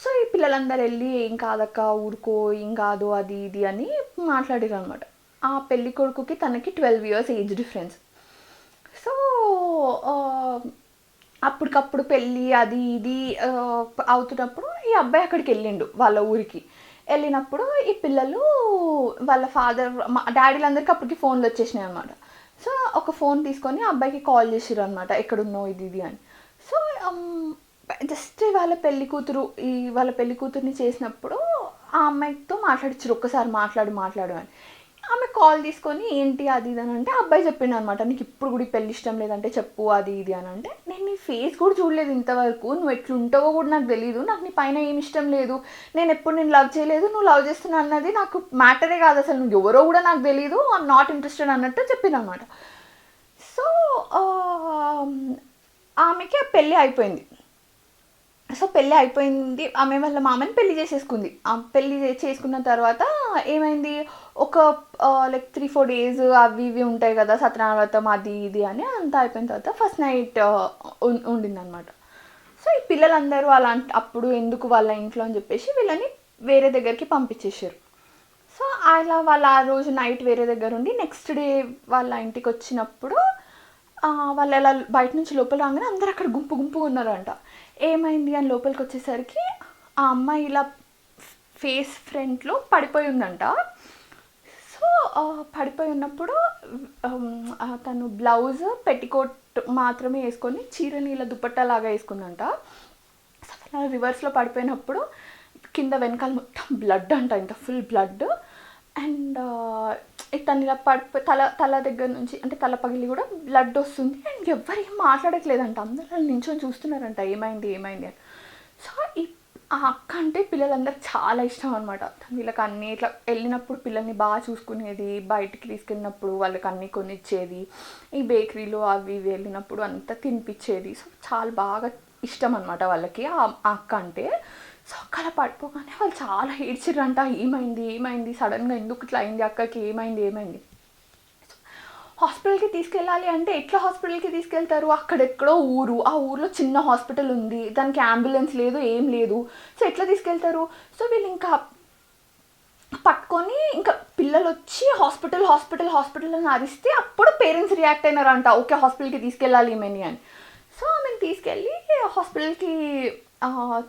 సో ఈ పిల్లలందరూ వెళ్ళి ఏం కాదక్క ఊరుకో ఏం కాదు అది ఇది అని మాట్లాడారు అనమాట. ఆ పెళ్ళి కొడుకుకి తనకి 12 years ఏజ్ డిఫరెన్స్. సో అప్పటికప్పుడు పెళ్ళి అది ఇది అవుతున్నప్పుడు ఈ అబ్బాయి అక్కడికి వెళ్ళిండు వాళ్ళ ఊరికి. వెళ్ళినప్పుడు ఈ పిల్లలు వాళ్ళ ఫాదర్ డాడీలందరికీ అప్పటికి ఫోన్లు వచ్చేసినాయి అనమాట. సో ఒక ఫోన్ తీసుకొని అబ్బాయికి కాల్ చేసిర్రు అనమాట, ఎక్కడున్నావు ఇది ఇది అని. సో జస్ట్ వాళ్ళ పెళ్లి కూతురుని చేసినప్పుడు ఆ అమ్మాయితో మాట్లాడిచ్చారు, ఒక్కసారి మాట్లాడు అని. ఆమె కాల్ తీసుకొని ఏంటి అది ఇది అని అంటే అబ్బాయి చెప్పిండు అనమాట, నీకు ఇప్పుడు కూడా పెళ్ళి ఇష్టం లేదంటే చెప్పు అది ఇది అని అంటే, నేను నీ ఫేస్ కూడా చూడలేదు ఇంతవరకు, నువ్వు ఎట్లుంటావో కూడా నాకు తెలీదు, నాకు నీ పైన ఏమి ఇష్టం లేదు, నేను ఎప్పుడు నేను లవ్ చేయలేదు, నువ్వు లవ్ చేస్తున్నా అన్నది నాకు మ్యాటరే కాదు, అసలు నువ్వు ఎవరో కూడా నాకు తెలీదు, ఐఎమ్ నాట్ ఇంట్రెస్టెడ్ అన్నట్టు చెప్పింది అనమాట. సో ఆమెకి ఆ పెళ్ళి అయిపోయింది. సో పెళ్ళి అయిపోయింది, ఆమె వాళ్ళ మామని పెళ్లి చేసేసుకుంది. ఆ పెళ్ళి చేసుకున్న తర్వాత ఏమైంది, ఒక లైక్ 3-4 days అవి ఇవి ఉంటాయి కదా సత్యనారాయణ అది ఇది అని, అంతా అయిపోయిన తర్వాత ఫస్ట్ నైట్ ఉండిందనమాట. సో ఈ పిల్లలందరూ అలా అప్పుడు ఎందుకు వాళ్ళ ఇంట్లో అని చెప్పేసి వీళ్ళని వేరే దగ్గరికి పంపించేసారు. సో అలా వాళ్ళు ఆ రోజు నైట్ వేరే దగ్గర ఉండి నెక్స్ట్ డే వాళ్ళ ఇంటికి వచ్చినప్పుడు వాళ్ళు అలా బయట నుంచి లోపల రాగానే అందరూ అక్కడ గుంపుగా ఉన్నారంట. ఏమైంది అని లోపలికి వచ్చేసరికి ఆ అమ్మాయి ఇలా ఫేస్ ఫ్రంట్లో పడిపోయి ఉందంట. సో పడిపోయి ఉన్నప్పుడు తను బ్లౌజ్ పెట్టికోట్ మాత్రమే వేసుకొని చీరని ఇలా దుపట్టాలాగా వేసుకుందంట. సో అలా రివర్స్లో పడిపోయినప్పుడు కింద వెనకాల మొత్తం బ్లడ్ అంట, ఇంత ఫుల్ బ్లడ్. అండ్ తను ఇలా తల దగ్గర నుంచి అంటే తల పగిలి కూడా బ్లడ్ వస్తుంది. అండ్ ఎవ్వరు ఏం మాట్లాడట్లేదంట, అందరూ నించొని చూస్తున్నారంట ఏమైంది అని. సో ఆ అక్క అంటే పిల్లలందరూ చాలా ఇష్టం అనమాట. వీళ్ళకి అన్నీ ఇట్లా వెళ్ళినప్పుడు పిల్లల్ని బాగా చూసుకునేది, బయటికి తీసుకెళ్ళినప్పుడు వాళ్ళకి అన్నీ కొనిచ్చేది, ఈ బేకరీలో అవి ఇవి వెళ్ళినప్పుడు అంతా తినిపించేది. సో చాలా బాగా ఇష్టం అనమాట వాళ్ళకి ఆ అక్క అంటే. సో అక్కడ పడిపోగానే వాళ్ళు చాలా ఏడ్చిర్రంట, ఏమైంది సడన్గా ఎందుకు ఇట్లా అయింది అక్కకి, ఏమైంది. హాస్పిటల్కి తీసుకెళ్ళాలి అంటే ఎట్లా హాస్పిటల్కి తీసుకెళ్తారు, అక్కడెక్కడో ఊరు, ఆ ఊర్లో చిన్న హాస్పిటల్ ఉంది, దానికి అంబులెన్స్ లేదు ఏం లేదు. సో ఎట్లా తీసుకెళ్తారు. సో వీళ్ళు ఇంకా పట్టుకొని ఇంకా పిల్లలు వచ్చి హాస్పిటల్ అని అరిస్తే అప్పుడు పేరెంట్స్ రియాక్ట్ అయినారంట, ఓకే హాస్పిటల్కి తీసుకెళ్ళాలి ఈమెని అని. సో ఆమెను తీసుకెళ్ళి హాస్పిటల్కి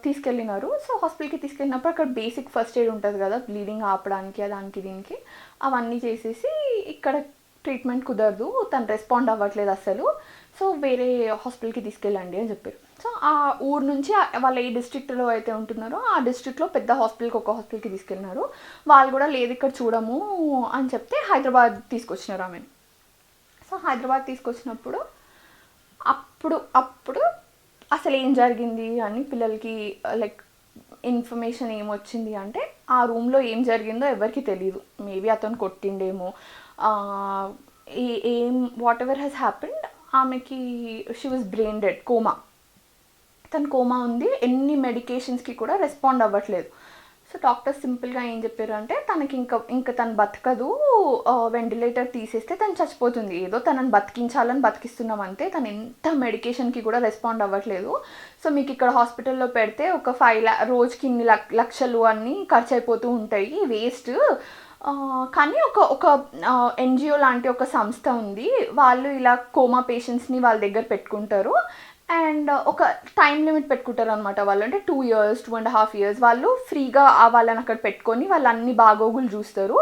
తీసుకెళ్ళినారు. సో హాస్పిటల్కి తీసుకెళ్ళినప్పుడు అక్కడ బేసిక్ ఫస్ట్ ఎయిడ్ ఉంటుంది కదా, బ్లీడింగ్ ఆపడానికి దానికి దీనికి, అవన్నీ చేసేసి ఇక్కడ ట్రీట్మెంట్ కుదరదు, తను రెస్పాండ్ అవ్వట్లేదు అసలు, సో వేరే హాస్పిటల్కి తీసుకెళ్ళండి అని చెప్పారు. సో ఆ ఊరు నుంచి వాళ్ళు ఏ డిస్ట్రిక్ట్లో అయితే ఉంటున్నారో ఆ డిస్ట్రిక్ట్లో పెద్ద హాస్పిటల్కి ఒక హాస్పిటల్కి తీసుకెళ్ళినారు. వాళ్ళు కూడా లేదు ఇక్కడ చూడము అని చెప్తే హైదరాబాద్ తీసుకొచ్చినారు ఆమెను. సో హైదరాబాద్ తీసుకొచ్చినప్పుడు అప్పుడు అసలు ఏం జరిగింది అని పిల్లలకి లైక్ ఇన్ఫర్మేషన్ ఏమొచ్చింది అంటే, ఆ రూమ్లో ఏం జరిగిందో ఎవరికి తెలియదు. మేబీ అతను కొట్టిండేమో, వాట్ ఎవర్ హ్యాస్ హ్యాపెండ్, ఆమెకి she was brain dead, coma, తను కోమా ఉంది, ఎన్ని మెడికేషన్స్కి కూడా రెస్పాండ్ అవ్వట్లేదు. సో డాక్టర్స్ సింపుల్గా ఏం చెప్పారు అంటే తనకి ఇంకా తను బతకదు, వెంటిలేటర్ తీసేస్తే తను చచ్చిపోతుంది, ఏదో తనని బతికించాలని బతికిస్తున్నాం అంతే, తను ఎంత మెడికేషన్కి కూడా రెస్పాండ్ అవ్వట్లేదు. సో మీకు ఇక్కడ హాస్పిటల్లో పెడితే ఒక 5 రోజుకి ఇన్ని లక్షలు అన్నీ ఖర్చు అయిపోతూ ఉంటాయి, వేస్ట్. కానీ ఒక ఎన్జిఓ లాంటి ఒక సంస్థ ఉంది, వాళ్ళు ఇలా కోమా పేషెంట్స్ని వాళ్ళ దగ్గర పెట్టుకుంటారు అండ్ ఒక టైం లిమిట్ పెట్టుకుంటారు అనమాట వాళ్ళు. అంటే 2 years 2.5 years వాళ్ళు ఫ్రీగా వాళ్ళని అక్కడ పెట్టుకొని వాళ్ళు అన్ని బాగోగులు చూస్తారు.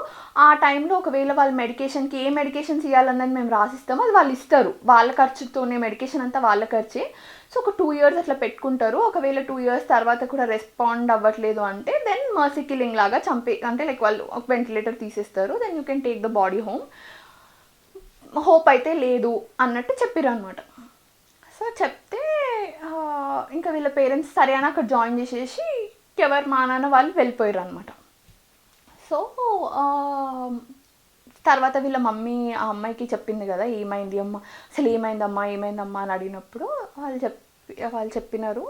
ఆ టైంలో ఒకవేళ వాళ్ళ మెడికేషన్కి ఏ మెడికేషన్స్ ఇవ్వాలన్నది మేము రాసిస్తాము, అది వాళ్ళు ఇస్తారు, వాళ్ళ ఖర్చుతోనే, మెడికేషన్ అంతా వాళ్ళ ఖర్చే. సో ఒక 2 years అట్లా పెట్టుకుంటారు. ఒకవేళ 2 years తర్వాత కూడా రెస్పాండ్ అవ్వట్లేదు అంటే దెన్ మర్సీ కిల్లింగ్ లాగా అంటే లైక్ వాళ్ళు ఒక వెంటిలేటర్ తీసేస్తారు, then you can take the body home. Hope అయితే లేదు అన్నట్టు చెప్పారు అనమాట. సో చెప్తే ఇంకా వీళ్ళ పేరెంట్స్ సరే అని అక్కడ జాయిన్ చేసేసి ఎవరు మా నాన్న వాళ్ళు వెళ్ళిపోయారు అనమాట. సో తర్వాత వీళ్ళ మమ్మీ ఆ అమ్మాయికి చెప్పింది కదా ఏమైంది అమ్మ, అసలు ఏమైందమ్మా అని అడిగినప్పుడు వాళ్ళు చెప్పినారు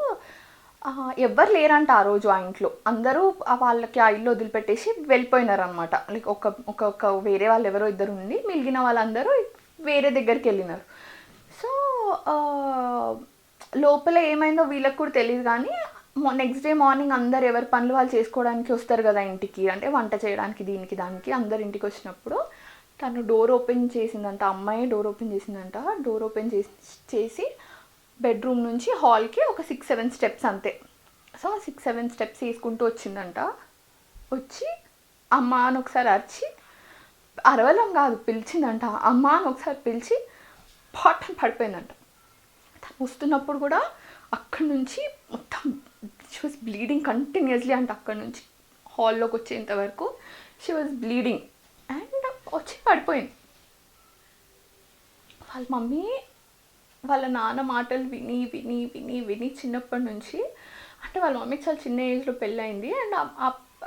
ఎవ్వరు లేరంట ఆ రోజు ఆ ఇంట్లో, అందరూ వాళ్ళకి ఆ ఇల్లు వదిలిపెట్టేసి వెళ్ళిపోయినారు అనమాట. లైక్ ఒక వేరే వాళ్ళు ఎవరో ఇద్దరు ఉండి మిగిలిన వాళ్ళందరూ వేరే దగ్గరికి వెళ్ళినారు. సో లోపల ఏమైందో వీళ్ళకి కూడా తెలియదు, కానీ నెక్స్ట్ డే మార్నింగ్ అందరు ఎవరి పనులు వాళ్ళు చేసుకోవడానికి వస్తారు కదా ఇంటికి, అంటే వంట చేయడానికి దీనికి దానికి అందరు ఇంటికి వచ్చినప్పుడు తను డోర్ ఓపెన్ చేసిందంట, అమ్మాయి డోర్ ఓపెన్ చేసిందంట. డోర్ ఓపెన్ చేసి బెడ్రూమ్ నుంచి హాల్కి ఒక 6-7 స్టెప్స్ అంతే. సో 6-7 స్టెప్స్ వేసుకుంటూ వచ్చిందంట. వచ్చి అమ్మ అని ఒకసారి అరిచి, అరవలం కాదు పిలిచిందంట, అమ్మ అని ఒకసారి పిలిచి పాటని పడిపోయిందంట. తను వస్తున్నప్పుడు కూడా అక్కడి నుంచి మొత్తం షీ వాజ్ బ్లీడింగ్ కంటిన్యూస్లీ అంట. అక్కడి నుంచి హాల్లోకి వచ్చేంత వరకు షీ వాజ్ బ్లీడింగ్ అండ్ వచ్చి పడిపోయింది. వాళ్ళ మమ్మీ వాళ్ళ నాన్న మాటలు విని విని విని విని చిన్నప్పటి నుంచి, అంటే వాళ్ళ మమ్మీకి చాలా చిన్న ఏజ్లో పెళ్ళయింది అండ్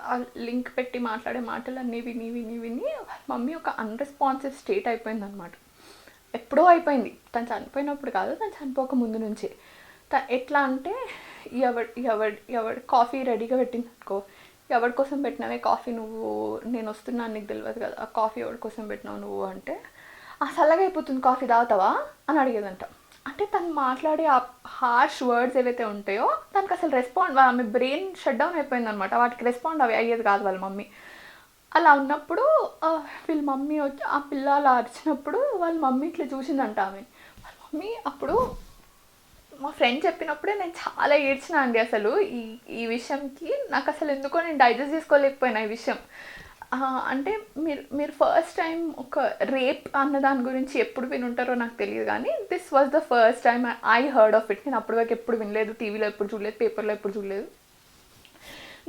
ఆ లింక్ పెట్టి మాట్లాడే మాటలన్నీ విని విని విని వాళ్ళ మమ్మీ ఒక అన్రెస్పాన్సివ్ స్టేట్ అయిపోయింది అనమాట. ఎప్పుడో అయిపోయింది, తను చనిపోయినప్పుడు కాదు, తను చనిపోక ముందు నుంచే. ఎట్లా అంటే ఎవడి కాఫీ రెడీగా పెట్టింది అనుకో, ఎవరి కోసం పెట్టినావే కాఫీ నువ్వు, నేను వస్తున్నాను నీకు తెలియదు కదా, ఆ కాఫీ ఎవరి కోసం పెట్టినావు నువ్వు అంటే, చల్లగా అయిపోతుంది కాఫీ తాగుతావా అని అడిగేదంట. అంటే తను మాట్లాడే ఆ హార్ష్ వర్డ్స్ ఏవైతే ఉంటాయో తనకు అసలు రెస్పాండ్, ఆమె బ్రెయిన్ షట్ డౌన్ అయిపోయింది అనమాట, వాటికి రెస్పాండ్ అయ్యేది కాదు వాళ్ళ మమ్మీ. అలా ఉన్నప్పుడు వీళ్ళ మమ్మీ వచ్చి ఆ పిల్ల అలా అరిచినప్పుడు వాళ్ళ మమ్మీ ఇట్లా చూసిందంట ఆమె. వాళ్ళ మమ్మీ అప్పుడు మా ఫ్రెండ్ చెప్పినప్పుడే నేను చాలా ఏడ్చినా అండి. అసలు ఈ విషయంకి నాకు అసలు ఎందుకో నేను డైజెస్ట్ చేసుకోలేకపోయినా ఈ విషయం. అంటే మీరు ఫస్ట్ టైం ఒక రేప్ అన్న దాని గురించి ఎప్పుడు వినుంటారో నాకు తెలియదు, కానీ this was the first time I heard of it. నేను అప్పటి వరకు ఎప్పుడు వినలేదు, టీవీలో ఎప్పుడు చూడలేదు, పేపర్లో ఎప్పుడు చూడలేదు.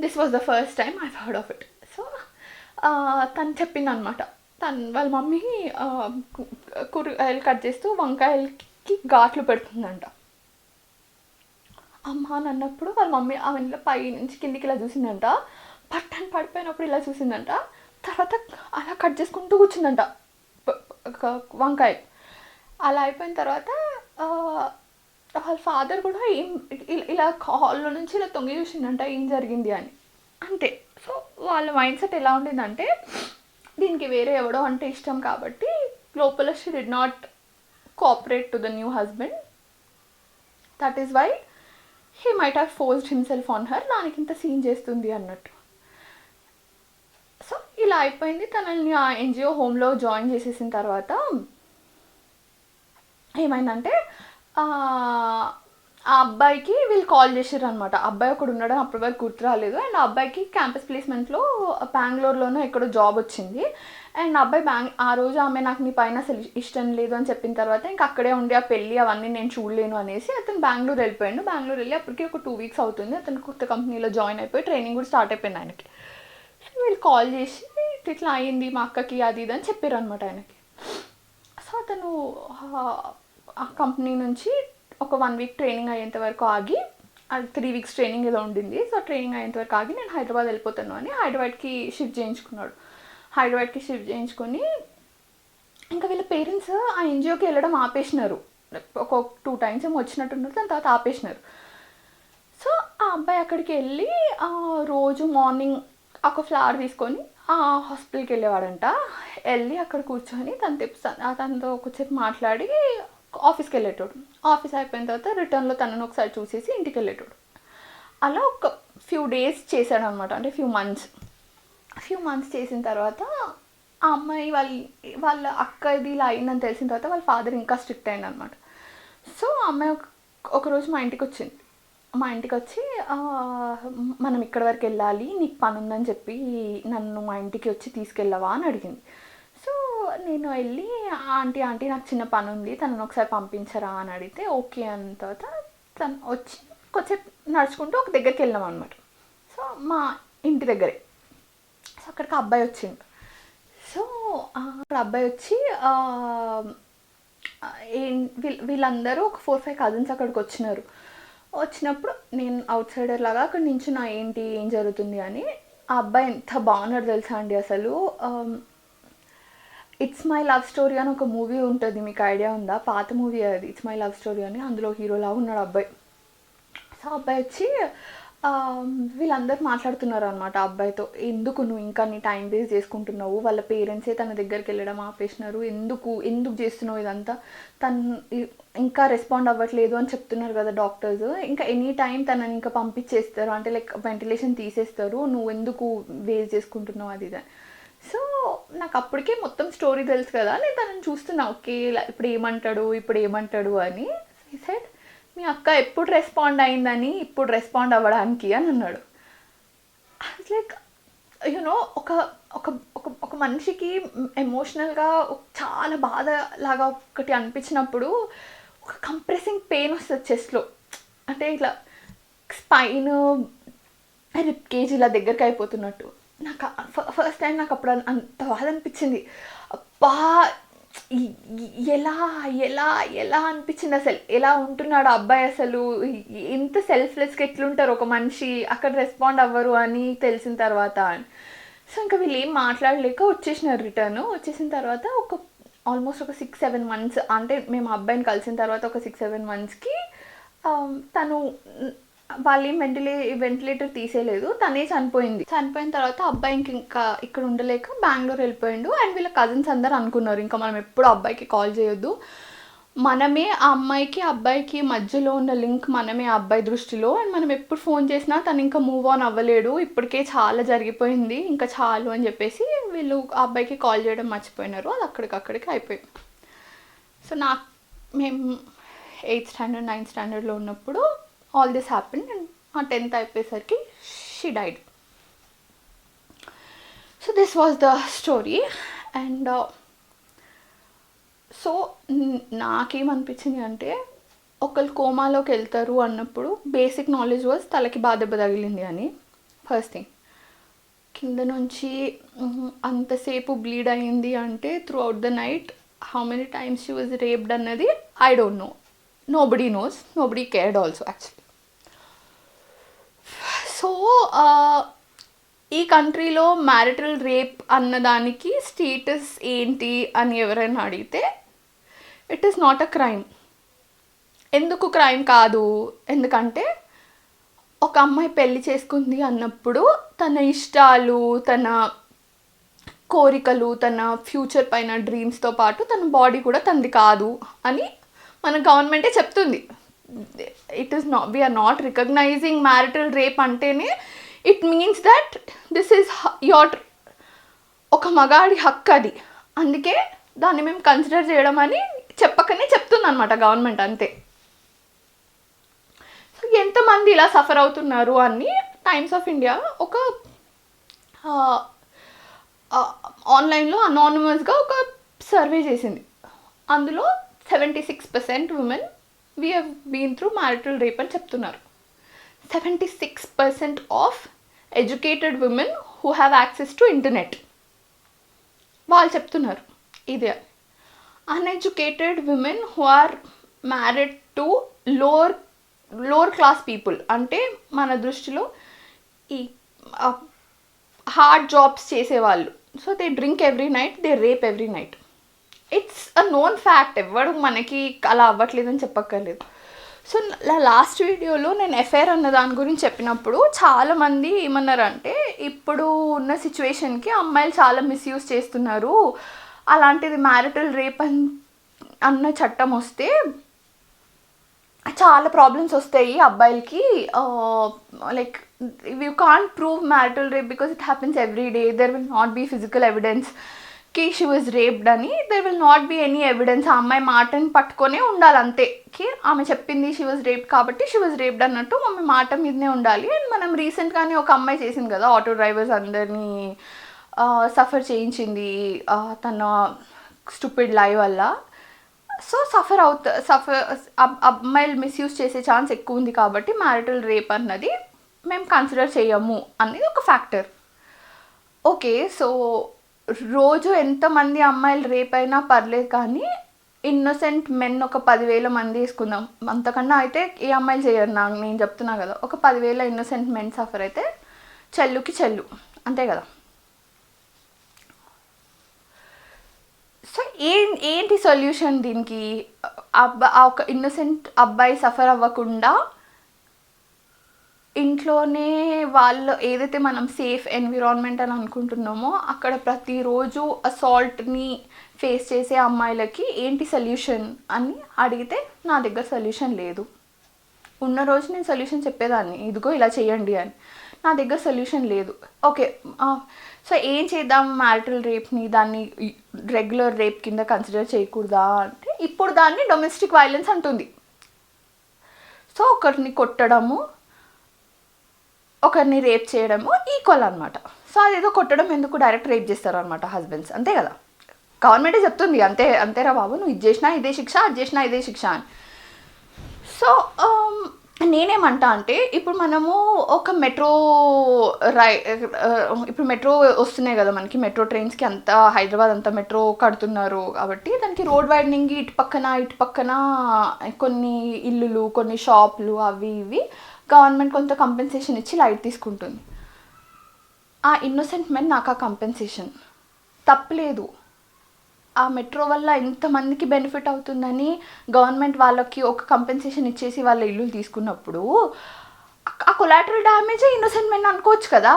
This was the first time I heard of it. So తను చెప్పింది అనమాట, వాళ్ళ మమ్మీ కూరగాయలు కట్ చేస్తూ వంకాయలకి ఘాట్లు పెడుతుందంట. అమ్మ అని అన్నప్పుడు వాళ్ళ మమ్మీ ఆమె పై నుంచి కిందికి ఇలా చూసిందంట, పట్టని పడిపోయినప్పుడు ఇలా చూసిందంట, తర్వాత అలా కట్ చేసుకుంటూ కూర్చుందంట వంకాయ. అలా అయిపోయిన తర్వాత వాళ్ళ ఫాదర్ కూడా ఇలా హాల్లో నుంచి ఇలా తొంగి చూసిందంట ఏం జరిగింది అని, అంతే. సో వాళ్ళ మైండ్ సెట్ ఎలా ఉండిందంటే దీనికి వేరే ఎవడో అంటే ఇష్టం కాబట్టి లోపల she did not cooperate to the new husband, that is why he might have forced himself on her, దానికి ఇంత సీన్ చేస్తుంది అన్నట్టు. సో ఇలా అయిపోయింది. తనని ఆ ఎన్జిఓ హోమ్లో జాయిన్ చేసేసిన తర్వాత ఏమైందంటే ఆ అబ్బాయికి వీళ్ళు కాల్ చేసారు అనమాట. అబ్బాయి ఒకడు ఉన్నాడు, అప్పటి వరకు గుర్తు రాలేదు. అండ్ ఆ అబ్బాయికి క్యాంపస్ ప్లేస్మెంట్లో బెంగళూరులోనూ ఎక్కడో జాబ్ వచ్చింది. అండ్ అబ్బాయి ఆ రోజు ఆమె నాకు నీ పైన అసలు ఇష్టం లేదు అని చెప్పిన తర్వాత ఇంకా అక్కడే ఉండి ఆ పెళ్ళి అవన్నీ నేను చూడలేను అనేసి అతను బెంగళూరు వెళ్ళిపోయాడు. బెంగళూరు వెళ్ళి అప్పటికి ఒక 2 weeks అవుతుంది. అతను కొత్త కంపెనీలో జాయిన్ అయిపోయి ట్రైనింగ్ కూడా స్టార్ట్ అయిపోయింది ఆయనకి. సో వీళ్ళు కాల్ చేసి ఇట్లా అయింది మా అక్కకి అది ఇది అని చెప్పారు అనమాట ఆయనకి. సో అతను ఆ కంపెనీ నుంచి ఒక 1 week ట్రైనింగ్ అయ్యేంత వరకు ఆగి, అది 3 weeks ట్రైనింగ్ ఏదో ఉండింది. సో ట్రైనింగ్ అయ్యేంత వరకు ఆగి నేను హైదరాబాద్ వెళ్ళిపోతాను అని హైదరాబాద్కి షిఫ్ట్ చేయించుకున్నాడు. హైదరాబాద్కి షిఫ్ట్ చేయించుకొని ఇంకా వీళ్ళ పేరెంట్స్ ఆ ఎన్జిఓకి వెళ్ళడం ఆపేసినారు. ఒక 2 times ఏమో వచ్చినట్టున్నారు, దాని తర్వాత ఆపేసినారు. సో ఆ అబ్బాయి అక్కడికి వెళ్ళి రోజు మార్నింగ్ ఒక ఫ్లవర్ తీసుకొని హాస్పిటల్కి వెళ్ళేవాడంట. వెళ్ళి అక్కడ కూర్చొని తనతో కొంచెంసేపు మాట్లాడి ఆఫీస్కి వెళ్ళేటోడు. ఆఫీస్ అయిపోయిన తర్వాత రిటర్న్లో తనను ఒకసారి చూసేసి ఇంటికి వెళ్ళేటోడు. అలా ఒక ఫ్యూ డేస్ చేశాడు అనమాట, అంటే ఫ్యూ మంత్స్ చేసిన తర్వాత ఆ అమ్మాయి వాళ్ళ అక్కది ఇలా అయిందని తెలిసిన తర్వాత వాళ్ళ ఫాదర్ ఇంకా స్ట్రిక్ట్ అయింది అనమాట. సో ఆ అమ్మాయి ఒకరోజు మా ఇంటికి వచ్చింది. మా ఇంటికి వచ్చి మనం ఇక్కడి వరకు వెళ్ళాలి, నీకు పని ఉందని చెప్పి నన్ను మా ఇంటికి వచ్చి తీసుకెళ్ళవా అని అడిగింది. సో నేను వెళ్ళి ఆంటీ నాకు చిన్న పని ఉంది, తనను ఒకసారి పంపించరా అని అడిగితే ఓకే అన్న తర్వాత తను వచ్చి కొంచెంసేపు నడుచుకుంటూ ఒక దగ్గరికి వెళ్ళాం అనమాట. సో మా ఇంటి దగ్గరే. సో అక్కడికి అబ్బాయి వచ్చిండు. సో అక్కడ అబ్బాయి వచ్చి వీళ్ళందరూ ఒక 4-5 కజిన్స్ అక్కడికి వచ్చినప్పుడు నేను అవుట్ సైడర్ లాగా అక్కడ నించున్నా, ఏంటి ఏం జరుగుతుంది అని. ఆ అబ్బాయి ఎంత బాగున్నాడు తెలుసా అండి అసలు. ఇట్స్ మై లవ్ స్టోరీ అని ఒక మూవీ ఉంటుంది, మీకు ఐడియా ఉందా? పాత మూవీ అది, ఇట్స్ మై లవ్ స్టోరీ అని. అందులో హీరోలాగా ఉన్నాడు అబ్బాయి. సో అబ్బాయి వచ్చి వీళ్ళందరూ మాట్లాడుతున్నారు అనమాట అబ్బాయితో, ఎందుకు నువ్వు ఇంకా నీ టైం వేస్ట్ చేసుకుంటున్నావు, వాళ్ళ పేరెంట్సే తన దగ్గరికి వెళ్ళడం ఆపేసినారు, ఎందుకు చేస్తున్నావు ఇదంతా, తను ఇంకా రెస్పాండ్ అవ్వట్లేదు అని చెప్తున్నారు కదా డాక్టర్స్, ఇంకా ఎనీ టైం తనని ఇంకా పంపించేస్తారు, అంటే లైక్ వెంటిలేషన్ తీసేస్తారు, నువ్వు ఎందుకు వేస్ట్ చేసుకుంటున్నావు అది ఇది. సో నాకు అప్పటికే మొత్తం స్టోరీ తెలుసు కదా, నేను తనని చూస్తున్నా, ఓకే ఇప్పుడు ఏమంటాడు అని. ఈ సైడ్ మీ అక్క ఎప్పుడు రెస్పాండ్ అయిందని ఇప్పుడు రెస్పాండ్ అవ్వడానికి అని అన్నాడు. లైక్ యూనో ఒక ఒక ఒక మనిషికి ఎమోషనల్గా చాలా బాధ లాగా ఒకటి అనిపించినప్పుడు ఒక కంప్రెసింగ్ పెయిన్ వస్తుంది చెస్ట్లో, అంటే ఇట్లా స్పైన్ రిప్ కేజ్ ఇలా దగ్గరికి అయిపోతున్నట్టు. నాకు ఫస్ట్ టైం నాకు అప్పుడు అంత బాధ అనిపించింది. అబ్బా ఎలా ఎలా ఎలా అనిపించింది అసలు, ఎలా ఉంటున్నాడు అబ్బాయి అసలు, ఎంత సెల్ఫ్లెస్గా ఎట్లుంటారు ఒక మనిషి, అక్కడ రెస్పాండ్ అవ్వరు అని తెలిసిన తర్వాత. సో ఇంకా వీళ్ళు ఏం మాట్లాడలేక వచ్చేసినారు. వచ్చేసిన తర్వాత ఆల్మోస్ట్ ఒక 6-7 months, అంటే మేము అబ్బాయిని కలిసిన తర్వాత ఒక 6-7 monthsకి తను వాళ్ళు ఏం వెంటిలేటర్ తీసేయలేదు, తనే చనిపోయిన తర్వాత అబ్బాయి ఇంకా ఇక్కడ ఉండలేక బెంగళూరు వెళ్ళిపోయిండు. అండ్ వీళ్ళ కజిన్స్ అందరు అనుకున్నారు ఇంకా మనం ఎప్పుడు అబ్బాయికి కాల్ చేయొద్దు, మనమే ఆ అమ్మాయికి అబ్బాయికి మధ్యలో ఉన్న లింక్ మనమే ఆ అబ్బాయి దృష్టిలో, అండ్ మనం ఎప్పుడు ఫోన్ చేసినా తను ఇంకా మూవ్ ఆన్ అవ్వలేడు, ఇప్పటికే చాలా జరిగిపోయింది, ఇంకా చాలు అని చెప్పేసి వీళ్ళు ఆ అబ్బాయికి కాల్ చేయడం మర్చిపోయినారు. అది అక్కడికి అయిపోయింది. సో మేము 8th standard 9th standardలో ఉన్నప్పుడు ఆల్ దిస్ హ్యాపెన్. అండ్ ఆ 10th అయిపోయేసరికి she died. So this was the story. And so నాకేమనిపించింది అంటే, ఒకళ్ళు కోమాలోకి వెళ్తారు అన్నప్పుడు బేసిక్ నాలెడ్జ్ వాజ్ తలకి దెబ్బ తగిలింది అని ఫస్ట్ థింగ్. కింద నుంచి అంతసేపు బ్లీడ్ అయ్యింది అంటే throughout the night how many times she was raped అన్నది I don't know, nobody knows, nobody cared also actually. So ఈ కంట్రీలో మ్యారిటల్ రేప్ అన్నదానికి స్టేటస్ ఏంటి అని ఎవరైనా అడిగితే it is not a crime. ఎందుకు క్రైమ్ కాదు? ఎందుకంటే ఒక అమ్మాయి పెళ్లి చేసుకుంది అన్నప్పుడు తన ఇష్టాలు, తన కోరికలు, తన ఫ్యూచర్ పైన డ్రీమ్స్తో పాటు తన బాడీ కూడా తనది కాదు అని మన గవర్నమెంటే చెప్తుంది. It is not, we are not recognizing marital rape అంటేనే it means that this is your, ఒక మగాడి హక్కు అది, అందుకే దాన్ని మేము కన్సిడర్ చేయడం అని చెప్పకనే చెప్తుంది అనమాట గవర్నమెంట్, అంతే. సో ఎంతమంది ఇలా సఫర్ అవుతున్నారు అని టైమ్స్ ఆఫ్ ఇండియా ఒక ఆన్లైన్లో అనానిమస్గా ఒక సర్వే చేసింది. అందులో 76% women we have been through marital rape అని చెప్తున్నారు. 76% of educated women who have access to internet వాళ్ళు చెప్తున్నారు ఇదే. Uneducated women who are married to lower class people, అంటే మన దృష్టిలో ఈ హార్డ్ జాబ్స్ చేసేవాళ్ళు. So they drink every night, they rape every night. It's a known fact, ఎవడు మనకి అలా అవ్వట్లేదని చెప్పక్కర్లేదు. సో లాస్ట్ వీడియోలో నేను ఎఫ్ఐఆర్ అన్న దాని గురించి చెప్పినప్పుడు చాలామంది ఏమన్నారంటే ఇప్పుడు ఉన్న సిచ్యువేషన్కి అమ్మాయిలు చాలా మిస్యూజ్ చేస్తున్నారు, అలాంటిది మ్యారిటల్ రేప్ అన్న చట్టం వస్తే చాలా ప్రాబ్లమ్స్ వస్తాయి అబ్బాయిలకి. Like you can't prove marital rape because it happens every day. There will not be physical evidence కి షీ వాజ్ రేప్డ్ అని. There will not be any evidence. ఆ అమ్మాయి మాటని పట్టుకొనే ఉండాలి అంతే, కి ఆమె చెప్పింది షీ వాజ్ రేప్డ్ కాబట్టి షీ వాజ్ రేప్డ్ అన్నట్టు ఆమె మాట మీదనే ఉండాలి. అండ్ మనం రీసెంట్గానే ఒక అమ్మాయి చేసింది కదా, ఆటో డ్రైవర్స్ అందరినీ సఫర్ చేయించింది తన స్టూపిడ్ లైవ్ వల్ల. సో అమ్మాయిలు మిస్యూజ్ చేసే ఛాన్స్ ఎక్కువ ఉంది కాబట్టి మ్యారిటల్ రేప్ అన్నది మేము కన్సిడర్ చేయము అనేది ఒక ఫ్యాక్టర్. ఓకే, సో రోజు ఎంతమంది అమ్మాయిలు రేప్ అయినా పర్లేదు, కానీ ఇన్నోసెంట్ మెన్ ఒక 10,000 మంది వేసుకుందాం, అంతకన్నా అయితే ఏ అమ్మాయిలు చేయరు. నేను చెప్తున్నా కదా, ఒక 10,000 ఇన్నోసెంట్ మెన్ సఫర్ అయితే చెల్లుకి చెల్లు, అంతే కదా. సో ఏంటి సొల్యూషన్ దీనికి? ఒక ఇన్నోసెంట్ అబ్బాయి సఫర్ అవ్వకుండా ఇంట్లోనే వాళ్ళు ఏదైతే మనం సేఫ్ ఎన్విరాన్మెంట్ అని అనుకుంటున్నామో అక్కడ ప్రతిరోజు అసాల్ట్ని ఫేస్ చేసే అమ్మాయిలకి ఏంటి సొల్యూషన్ అని అడిగితే నా దగ్గర సొల్యూషన్ లేదు. ఉన్న రోజు నేను సొల్యూషన్ చెప్పేదాన్ని, ఇదిగో ఇలా చేయండి అని. నా దగ్గర సొల్యూషన్ లేదు. ఓకే, సో ఏం చేద్దాం మ్యారిటల్ రేప్ని, దాన్ని రెగ్యులర్ రేప్ కింద కన్సిడర్ చేయకూడదా అంటే ఇప్పుడు దాన్ని డొమెస్టిక్ వైలెన్స్ అంటుంది. సో ఒకరిని కొట్టడము ఒకరిని రేప్ చేయడము ఈక్వల్ అనమాట. సో అదేదో కొట్టడం ఎందుకు, డైరెక్ట్ రేప్ చేస్తారు అనమాట హస్బెండ్స్, అంతే కదా. గవర్నమెంటే చెప్తుంది అంతేరా బాబు, నువ్వు ఇది చేసినా ఇదే శిక్ష, అది చేసినా ఇదే శిక్ష అని. సో నేనేమంటా అంటే ఇప్పుడు మనము ఒక ఇప్పుడు మెట్రో వస్తున్నాయి కదా మనకి, మెట్రో ట్రైన్స్కి అంతా హైదరాబాద్ అంతా మెట్రో కడుతున్నారు కాబట్టి దానికి రోడ్ వైడనింగ్ ఇటు పక్కన కొన్ని ఇల్లులు కొన్ని షాపులు అవి ఇవి గవర్నమెంట్ కొంత కంపెన్సేషన్ ఇచ్చి లైట్ తీసుకుంటుంది. ఆ ఇన్నోసెంట్ మెన్ నాకు ఆ కంపెన్సేషన్ తప్పలేదు. ఆ మెట్రో వల్ల ఎంతమందికి బెనిఫిట్ అవుతుందని గవర్నమెంట్ వాళ్ళకి ఒక కంపెన్సేషన్ ఇచ్చేసి వాళ్ళ ఇల్లు తీసుకున్నప్పుడు ఆ కొలాటరల్ డ్యామేజ్ ఇన్నోసెంట్ మెన్ అనుకోవచ్చు కదా.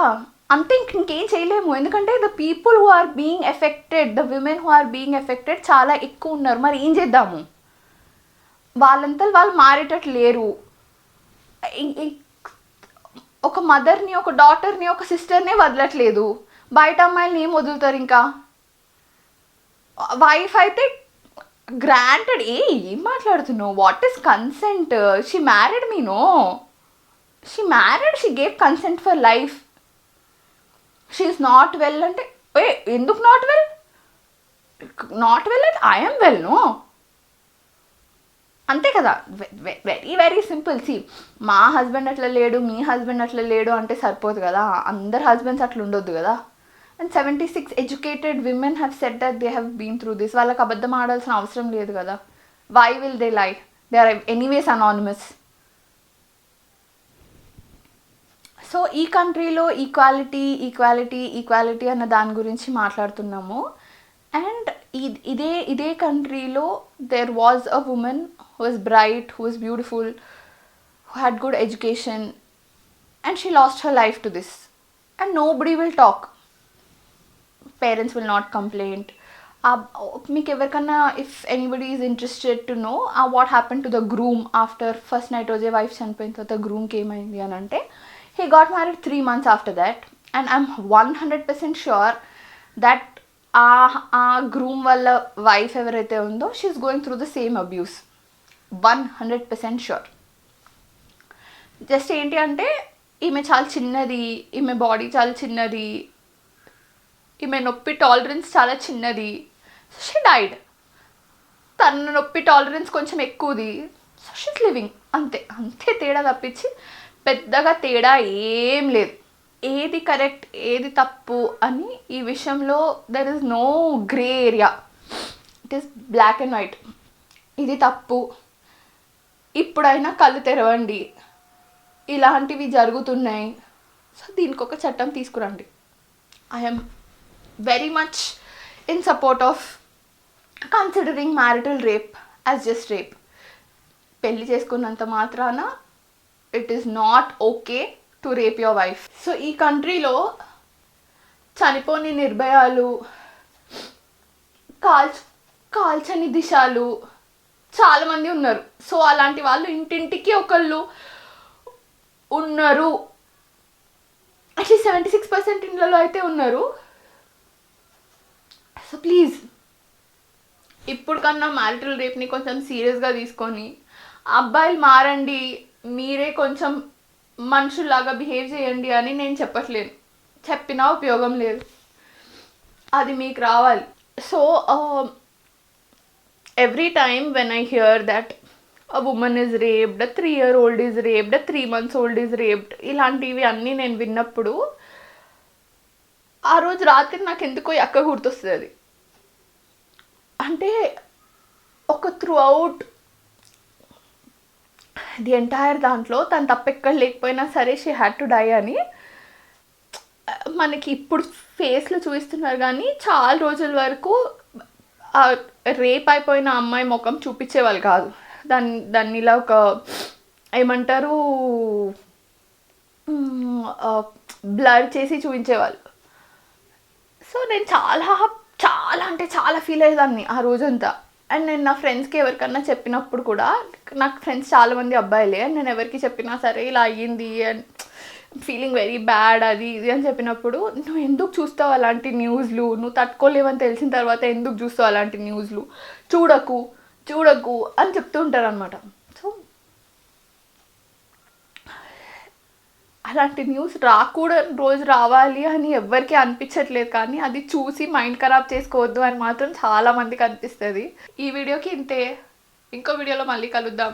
అంతే, ఇంకేం చేయలేము. ఎందుకంటే the people who are being affected, the women who are being affected చాలా ఎక్కువ ఉన్నారు. మరి ఏం చేద్దాము? వాళ్ళంతా వాళ్ళు మారేటట్లు లేరు. ఒక మదర్ని, ఒక డాటర్ని, ఒక సిస్టర్నే వదలట్లేదు. బయట అమ్మాయిలని ఏం వదులుతారు? ఇంకా వైఫ్ అయితే గ్రాంటెడ్. ఏం మాట్లాడుతున్నావు? What is consent? She married me, no, she gave consent for life. She is not well అంటే ఎందుకు నాట్ వెల్ అంటే ఐఎమ్ వెల్, నో, అంతే కదా. Very very simple. సి, మా హస్బెండ్ అట్లా లేడు, మీ హస్బెండ్ అట్లా లేడు అంటే సరిపోదు కదా. అందరు హస్బెండ్స్ అట్లా ఉండొద్దు కదా. And 76 educated women have said that they have been through this. వాళ్ళకి అబద్ధం ఆడాల్సిన అవసరం లేదు కదా. Why will they lie? They are anyways anonymous. So ఈ కంట్రీలో ఈక్వాలిటీ అన్న దాని గురించి మాట్లాడుతున్నాము. అండ్ ఇదే కంట్రీలో there was a woman who was bright, who was beautiful, who had good education, and she lost her life to this. And nobody will talk. Parents will not complain. మీకు ఎవరికన్నా, if anybody is interested to know what happen to the groom after first night రోజే wife చనిపోయిన తర్వాత గ్రూమ్కి ఏమైంది అని అంటే, he got married 3 months after that. And I'm 100% sure that ఆ groom వాళ్ళ వైఫ్ ఎవరైతే ఉందో she is going through the same abuse. 100% sure. Just ఏంటి అంటే ఈమె చాలా చిన్నది, ఈమె బాడీ చాలా చిన్నది, ఈమె నొప్పి టాలరెన్స్ చాలా చిన్నది, షీ డైడ్. తన నొప్పి టాలరెన్స్ కొంచెం ఎక్కువది, సో షీస్ లివింగ్. అంతే తేడా తప్పించి పెద్దగా తేడా ఏం లేదు. ఏది కరెక్ట్ ఏది తప్పు అని ఈ విషయంలో there is no grey area. It is black and white. ఇది తప్పు, ఇప్పుడైనా కళ్ళు తెరవండి, ఇలాంటివి జరుగుతున్నాయి, సో దీనికి ఒక చట్టం తీసుకురండి. I'm very much in support of considering marital rape as just rape. పెళ్లి చేసుకున్నంత మాత్రాన it is not okay to rape your wife. So ఈ కంట్రీలో చనిపోని నిర్భయాలు, కాల్చని దిశాలు చాలామంది ఉన్నారు. సో అలాంటి వాళ్ళు ఇంటింటికి ఒకళ్ళు ఉన్నారు, అట్లీస్ట్ 76% ఇళ్ళలో అయితే ఉన్నారు. సో ప్లీజ్ ఇప్పుడు కన్నా మ్యారిటల్ రేప్ని కొంచెం సీరియస్గా తీసుకొని అబ్బాయిలు మారండి, మీరే కొంచెం మనుషుల్లాగా బిహేవ్ చేయండి అని నేను చెప్పట్లేను, చెప్పినా ఉపయోగం లేదు, అది మీకు రావాలి. So every time when I here that a woman is raped, a 3-year-old is raped, a 3 months old is raped, ఇలాంటివి అన్నీ నేను విన్నప్పుడు ఆ రోజు రాత్రి నాకు ఎందుకో ఎక్క గుర్తొస్తుంది. అది అంటే ఒక త్రూ అవుట్ ది ఎంటైర్ దాంట్లో తను తప్పెక్కడ లేకపోయినా సరే షీ హ్యాడ్ టు డై అని మనకి ఇప్పుడు ఫేస్లో చూపిస్తున్నారు. కానీ చాలా రోజుల వరకు రేప్ అయిపోయిన అమ్మాయి ముఖం చూపించేవాళ్ళు కాదు. దాన్ని ఇలా ఒక ఏమంటారు బ్లర్ చేసి చూపించేవాళ్ళు. సో నేను చాలా చాలా అంటే చాలా ఫీల్ అయ్యేదాన్ని ఆ రోజంతా. అండ్ నేను నా ఫ్రెండ్స్కి ఎవరికన్నా చెప్పినప్పుడు కూడా, నాకు ఫ్రెండ్స్ చాలామంది అబ్బాయిలే, అండ్ నేను ఎవరికి చెప్పినా సరే ఇలా అయ్యింది అండ్ ఫీలింగ్ వెరీ బ్యాడ్ అది ఇది అని చెప్పినప్పుడు, నువ్వు ఎందుకు చూస్తావు అలాంటి న్యూస్లు, నువ్వు తట్టుకోలేవని తెలిసిన తర్వాత ఎందుకు చూస్తావు అలాంటి న్యూస్లు, చూడకు అని చెప్తూ ఉంటారు అనమాట. సో అలాంటి న్యూస్ రాకూడని రోజు రావాలి అని ఎవ్వరికీ అనిపించట్లేదు, కానీ అది చూసి మైండ్ ఖరాబ్ చేసుకోవద్దు అని మాత్రం చాలామందికి అనిపిస్తుంది. ఈ వీడియోకి ఇంతే, ఇంకో వీడియోలో మళ్ళీ కలుద్దాం.